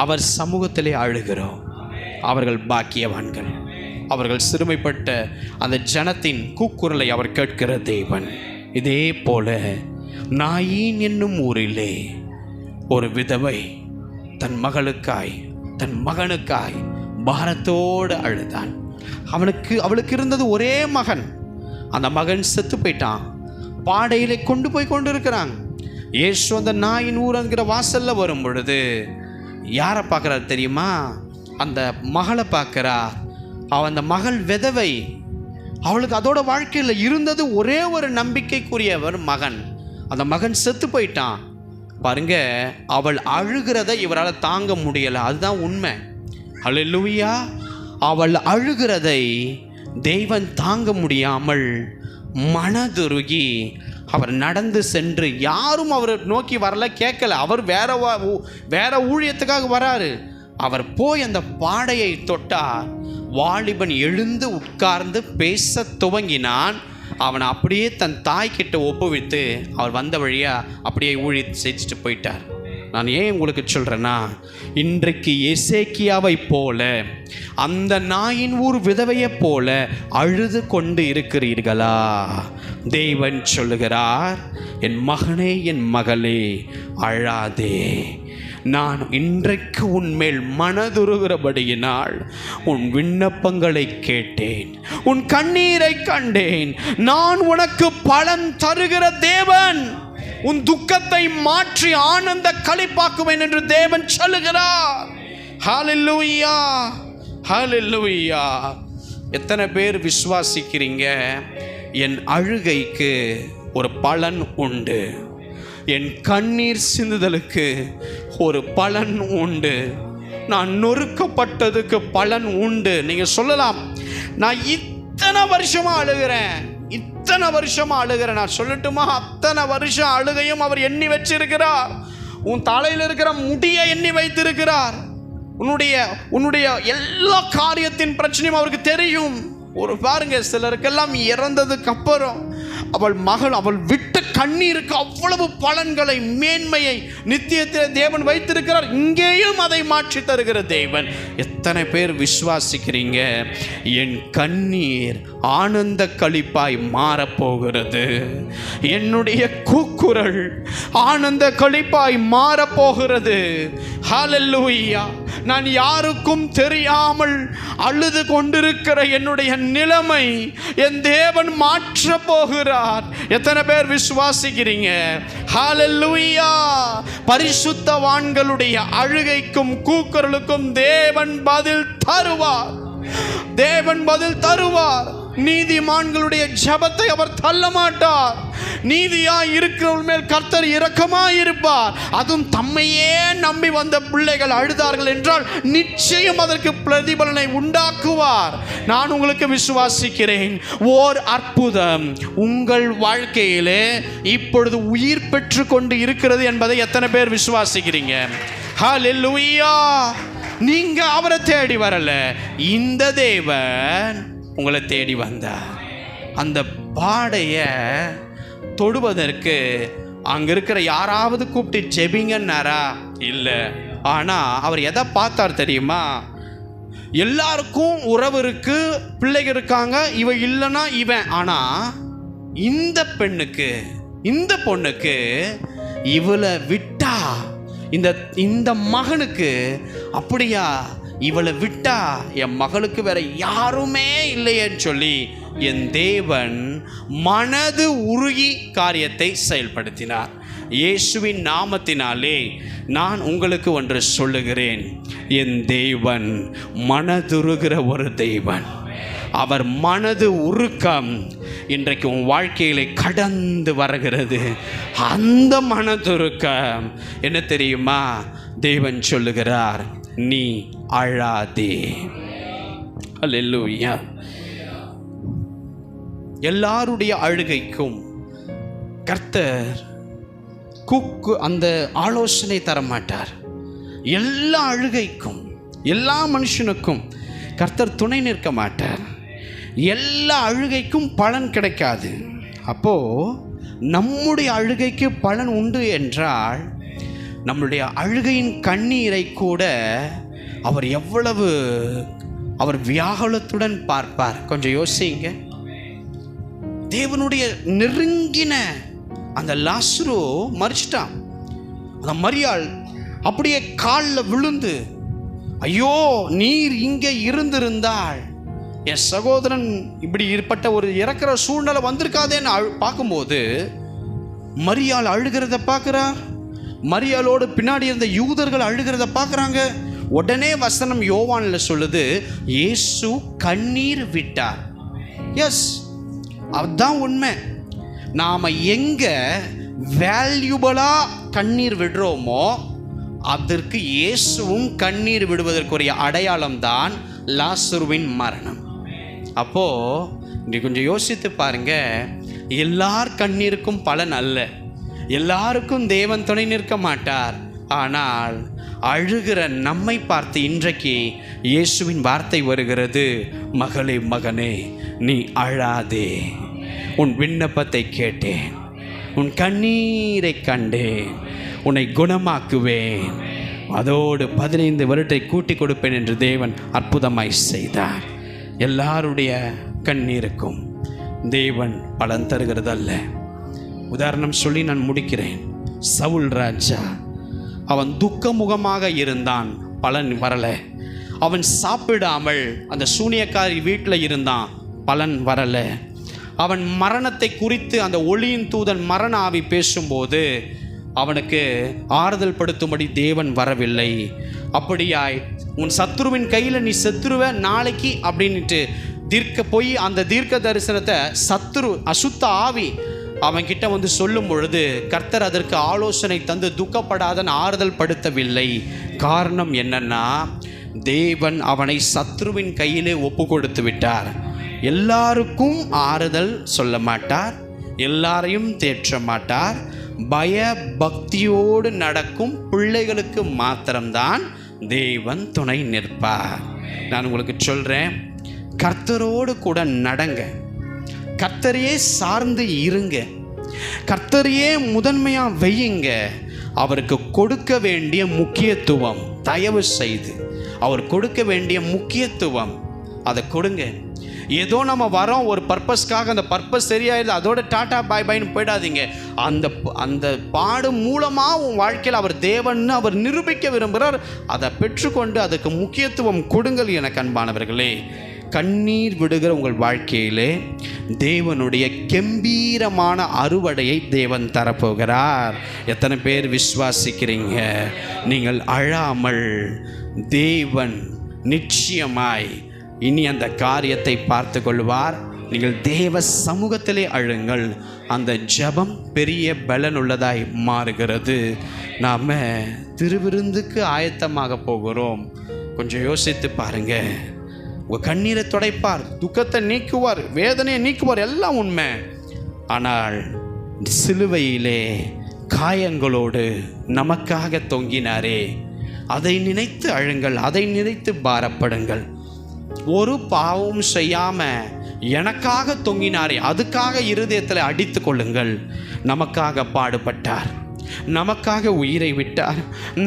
அவர் சமூகத்திலே அழுகிறோம். அவர்கள் பாக்கியவான்கள். அவர்கள் சிறுமைப்பட்ட அந்த ஜனத்தின் கூக்குரலை அவர் கேட்கிற தேவன். இதே போல நாயின் என்னும் ஊரிலே ஒரு விதவை தன் மகளுக்காய், தன் மகனுக்காய் பாரத்தோடு அழுதாள். அவளுக்கு இருந்தது ஒரே மகன். அந்த மகன் செத்து போயிட்டான். பாடையிலே கொண்டு போய் கொண்டு இருக்கிறாங்க. இயேசு அந்த நாயின் ஊருங்கிற வாசல்ல வரும் பொழுது யாரை பார்க்குறாரு தெரியுமா? அந்த மகளை பார்க்குறார். அந்த மகள் விதவை. அவளுக்கு அதோட வாழ்க்கையில் இருந்தது ஒரே ஒரு நம்பிக்கைக்குரியவர் மகன். அந்த மகன் செத்து போயிட்டான் பாருங்க. அவள் அழுகிறத இவரால் தாங்க முடியலை. அதுதான் உண்மை. ஹல்லேலூயா. அவள் அழுகிறதை தேவன் தாங்க முடியாமல் மனதுருகி அவர் நடந்து சென்று, யாரும் அவரை நோக்கி வரல, கேட்கல. அவர் வேற ஊழியத்துக்காக வராரு. அவர் போய் அந்த பாடையை தொட்டார். வாலிபன் எழுந்து உட்கார்ந்து பேச துவங்கினான். அவனை அப்படியே தன் தாய்கிட்ட ஒப்புவித்து அவர் வந்த வழியா அப்படியே ஊழியம் செஞ்சுட்டு போயிட்டார். நான் ஏன் உங்களுக்கு சொல்கிறேன்னா, இன்றைக்கு எசேக்கியாவை போல, அந்த நாயின் ஊர் விதவையை போல அழுது கொண்டு இருக்கிறீர்களா? தேவன் சொல்லுகிறார், என் மகனே, என் மகளே, அழாதே. நான் இன்றைக்கு உன்மேல் மனதுருகிறபடியினால் உன் விண்ணப்பங்களை கேட்டேன், உன் கண்ணீரை கண்டேன். நான் உனக்கு பலன் தருகிற தேவன். உன் துக்கத்தை மாற்றி ஆனந்த களிப்பாக்குவேன் என்று தேவன் சொல்லுகிறார். ஹல்லேலூயா, ஹல்லேலூயா. எத்தனை பேர் விசுவாசிக்கிறீங்க? என் அழுகைக்கு ஒரு பலன் உண்டு, என் கண்ணீர் சிந்துதலுக்கு ஒரு பலன் உண்டு, நான் நொறுக்கப்பட்டதுக்கு பலன் உண்டு. நீங்க சொல்லலாம், நான் இத்தனை வருஷமா அழுகிறேன், இத்தனை வருஷமா அழுகிறேன். நான் சொல்லட்டுமா? அத்தனை வருஷம் அழுகையும் அவர் எண்ணி வச்சிருக்கிறார். உன் தலையில் இருக்கிற முடியை எண்ணி வைத்திருக்கிறார். உன்னுடைய எல்லா காரியத்தின் பிரச்சனையும் அவருக்கு தெரியும். ஒரு பாருங்க, சிலருக்கெல்லாம் இறந்ததுக்கு அப்புறம் அவள் விட்ட கண்ணீருக்கு அவ்வளவு பலன்களை, மேன்மையை நித்தியத்தில் தேவன் வைத்திருக்கிறார். இங்கேயும் அதை மாற்றி தருகிற தேவன். எத்தனை பேர் விசுவாசிக்கிறீங்க? என் கண்ணீர் ஆனந்த களிப்பாய் மாறப்போகிறது. என்னுடைய கூக்குரல் ஆனந்த களிப்பாய் மாறப்போகிறது. ஹல்லேலூயா. நான் யாருக்கும் தெரியாமல் அழுது கொண்டிருக்கிற என்னுடைய நிலைமை என் தேவன் மாற்ற போகிறார். எத்தனை பேர் விசுவாசிக்கிறீங்க? ஹல்லேலூயா. பரிசுத்தவான்களுடைய அழுகைக்கும் கூக்குரலுக்கும் தேவன் பதில் தருவார். தேவன் பதில் தருவார். நீதிமான்களுடைய ஜெபத்தை அவர் தள்ள மாட்டார். நீதியாய் இருக்கிறவர்கள் மேல் கர்த்தர் இரக்கமாய் இருப்பார். அதுவும் தம்மையே நம்பி வந்த பிள்ளைகள் அழுதார்கள் என்றால் நிச்சயம் அதற்கு பிரதிபலனை உண்டாக்குவார். நான் உங்களுக்கு விசுவாசிக்கிறேன், ஓர் அற்புதம் உங்கள் வாழ்க்கையிலே இப்பொழுது உயிர் பெற்று கொண்டு இருக்கிறது என்பதை எத்தனை பேர் விசுவாசிக்கிறீங்க? ஹல்லேலூயா. நீங்க அவரை தேடி வரல, இந்த தேவன் உங்களை தேடி வந்தார். அந்த பாடைய தொடுவதற்கு அங்க இருக்கிற யாராவது கூப்பிட்டு ஜெபிங்கன்னாரா? இல்லை. ஆனா அவர் எதை பார்த்தார் தெரியுமா? எல்லாருக்கும் உறவு இருக்கு, பிள்ளைகள் இருக்காங்க, இவ இல்லைன்னா இவன். ஆனா இந்த பெண்ணுக்கு, இந்த பொண்ணுக்கு இவளை விட்டா, இந்த மகனுக்கு அப்படியா, இவளை விட்டா என் மகளுக்கு வேற யாருமே இல்லையேன்னு சொல்லி என் தேவன் மனது உருகி காரியத்தை செயல்படுத்தினார். இயேசுவின் நாமத்தினாலே நான் உங்களுக்கு ஒன்று சொல்லுகிறேன், என் தேவன் மனதுருகிற ஒரு தேவன். அவர் மனது உருக்கம் இன்றைக்கு உன் வாழ்க்கையில கடந்து வருகிறது. அந்த மனதுருக்கம் என்ன தெரியுமா? தேவன் சொல்லுகிறார், நீ அழாதே. அல்லேலூயா. எல்லாருடைய அழுகைக்கும் கர்த்தர் அந்த ஆலோசனை தர மாட்டார். எல்லா அழுகைக்கும், எல்லா மனுஷனுக்கும் கர்த்தர் துணை நிற்க மாட்டார். எல்லா அழுகைக்கும் பலன் கிடைக்காது. அப்போ நம்முடைய அழுகைக்கு பலன் உண்டு என்றால் நம்முடைய அழுகையின் கண்ணீரை கூட அவர் எவ்வளவு அவர் வியாகுலத்துடன் பார்ப்பார். கொஞ்சம் யோசிங்க. தேவனுடைய நெருங்கின அந்த லாசரு மரிச்சிட்டான். அந்த மரியாள் அப்படியே காலில் விழுந்து, ஐயோ நீர் இங்கே இருந்திருந்தால் என் சகோதரன் இப்படி ஏற்பட்ட ஒரு இறக்கிற சூழ்நிலை வந்திருக்காதேன்னு பார்க்கும்போது மரியாள் அழுகிறத பார்க்குறா. மரியாளோடு பின்னாடி இருந்த யூதர்கள் அழுகிறத பார்க்குறாங்க. உடனே வசனம் யோவானில் சொல்லுது, இயேசு கண்ணீர் விட்டார். எஸ், அதுதான் உண்மை. நாம் எங்கே வேல்யூபலாக கண்ணீர் விடுறோமோ அதற்கு இயேசுவும் கண்ணீர் விடுவதற்குரிய அடையாளம் தான் லாசருவின் மரணம். அப்போது நீ கொஞ்சம் யோசித்து பாருங்க. எல்லார் கண்ணீருக்கும் பலன் அல்ல, எல்லாருக்கும் தேவன் துணை நிற்க மாட்டார். ஆனால் அழுகிற நம்மை பார்த்து இன்றைக்கு இயேசுவின் வார்த்தை வருகிறது, மகளே மகனே நீ அழாதே, உன் விண்ணப்பத்தை கேட்டேன், உன் கண்ணீரை கண்டேன், உன்னை குணமாக்குவேன், அதோடு 15 வருடத்தை கூட்டி கொடுப்பேன் என்று தேவன் அற்புதமாய் செய்தார். எல்லாருடைய கண்ணீருக்கும் தேவன் பலன் தருகிறதல்ல. உதாரணம் சொல்லி நான் முடிக்கிறேன். சவுல் ராஜா, அவன் துக்கமுகமாக இருந்தான், பலன் வரல. அவன் சாப்பிடாமல் அந்த சூனியக்காரி வீட்டில் இருந்தான், பலன் வரல. அவன் மரணத்தை குறித்து அந்த ஒளியின் தூதன் மரண ஆவி பேசும்போது அவனுக்கு ஆறுதல் படுத்தும்படி தேவன் வரவில்லை. அப்படியாய் உன் சத்துருவின் கையில் நீ செத்துருவ நாளைக்கு அப்படின்ட்டு போய் அந்த தீர்க்க தரிசனத்தை அசுத்த ஆவி அவன்கிட்ட வந்து சொல்லும் பொழுது கர்த்தர் அதற்கு ஆலோசனை தந்து துக்கப்படாதன் ஆறுதல் படுத்தவில்லை. காரணம் என்னன்னா, தேவன் அவனை சத்ருவின் கையிலே ஒப்பு கொடுத்து விட்டார். எல்லாருக்கும் ஆறுதல் சொல்ல மாட்டார், எல்லாரையும் தேற்ற மாட்டார். பய பக்தியோடு நடக்கும் பிள்ளைகளுக்கு மாத்திரம்தான் தேவன் துணை நிற்பார். நான் உங்களுக்கு சொல்கிறேன், கர்த்தரோடு கூட நடங்க, கர்த்தரையே சார்ந்து இருங்க, கர்த்தரையே முதன்மையாக வையுங்க. அவருக்கு கொடுக்க வேண்டிய முக்கியத்துவம், தயவு செய்து அவர் கொடுக்க வேண்டிய முக்கியத்துவம் அதை கொடுங்க. ஏதோ நம்ம வரோம் ஒரு பர்பஸ்க்காக, அந்த பர்பஸ் சரியாயிருது அதோட டாட்டா பாய் பாய்னு போயிடாதீங்க. அந்த பாடு மூலமாக உன் வாழ்க்கையில் அவர் தேவன்னு அவர் நிரூபிக்க விரும்புகிறார். அதை பெற்றுக்கொண்டு அதுக்கு முக்கியத்துவம் கொடுங்கள். எனக்கு அன்பானவர்களே, கண்ணீர் விடுகிற உங்கள் வாழ்க்கையிலே தேவனுடைய கம்பீரமான அறுவடையை தேவன் தரப்போகிறார். எத்தனை பேர் விசுவாசிக்கிறீங்க? நீங்கள் அழாமல் தேவன் நிச்சயமாய் இனி அந்த காரியத்தை பார்த்து கொள்வார். நீங்கள் தேவ சமூகத்திலே அழுங்கள். அந்த ஜெபம் பெரிய பலனுள்ளதாய் மாறுகிறது. நாம் திருவிருந்துக்கு ஆயத்தமாக போகிறோம். கொஞ்சம் யோசித்து பாருங்க. உங்கள் கண்ணீரை துடைப்பார், துக்கத்தை நீக்குவார், வேதனையை நீக்குவார், எல்லாம் உண்மை. ஆனால் சிலுவையிலே காயங்களோடு நமக்காக தொங்கினாரே, அதை நினைத்து அழுங்கள், அதை நினைத்து பாரப்படுங்கள். ஒரு பாவமும் செய்யாம எனக்காக தொங்கினாரே, அதுக்காக இருதயத்தில் அடித்து கொள்ளுங்கள். நமக்காக பாடுபட்டார், நமக்காக உயிரை விட்டார்,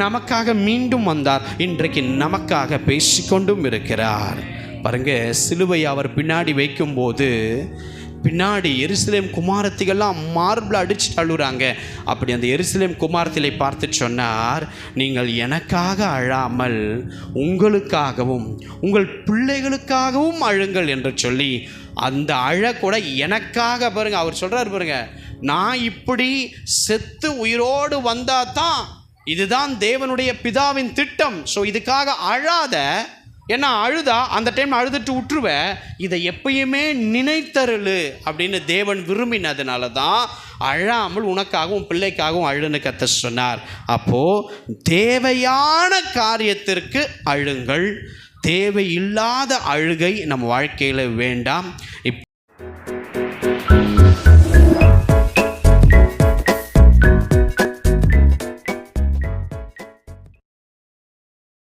நமக்காக மீண்டும் வந்தார், இன்றைக்கு நமக்காக பேசிக்கொண்டும் இருக்கிறார். பாருங்க, சிலுவை அவர் பின்னாடி வைக்கும்போது பின்னாடி எருசலேம் குமாரத்திகள்லாம் மார்பில் அடிச்சு அழுறாங்க. அப்படி அந்த எருசலேம் குமாரத்திலை பார்த்து சொன்னார், நீங்கள் எனக்காக அழாமல் உங்களுக்காகவும் உங்கள் பிள்ளைகளுக்காகவும் அழுங்கள் என்று சொல்லி, அந்த அழ கூட எனக்காக பாருங்க. அவர் சொல்றாரு பாருங்க, நான் இப்படி செத்து உயிரோடு வந்தா தான் இதுதான் தேவனுடைய பிதாவின் திட்டம். ஸோ இதுக்காக அழாத, ஏன்னா அழுதா அந்த டைம் அழுதுட்டு விட்டுருவேன், இதை எப்பயுமே நினைத்தருளு அப்படின்னு தேவன் விரும்பினதுனால தான் அழாமல் உனக்காகவும் பிள்ளைக்காகவும் அழுன்னு கத்த சொன்னார். அப்போது தேவையான காரியத்திற்கு அழுங்கள், தேவையில்லாத அழுகை நம்ம வாழ்க்கையில் வேண்டாம்.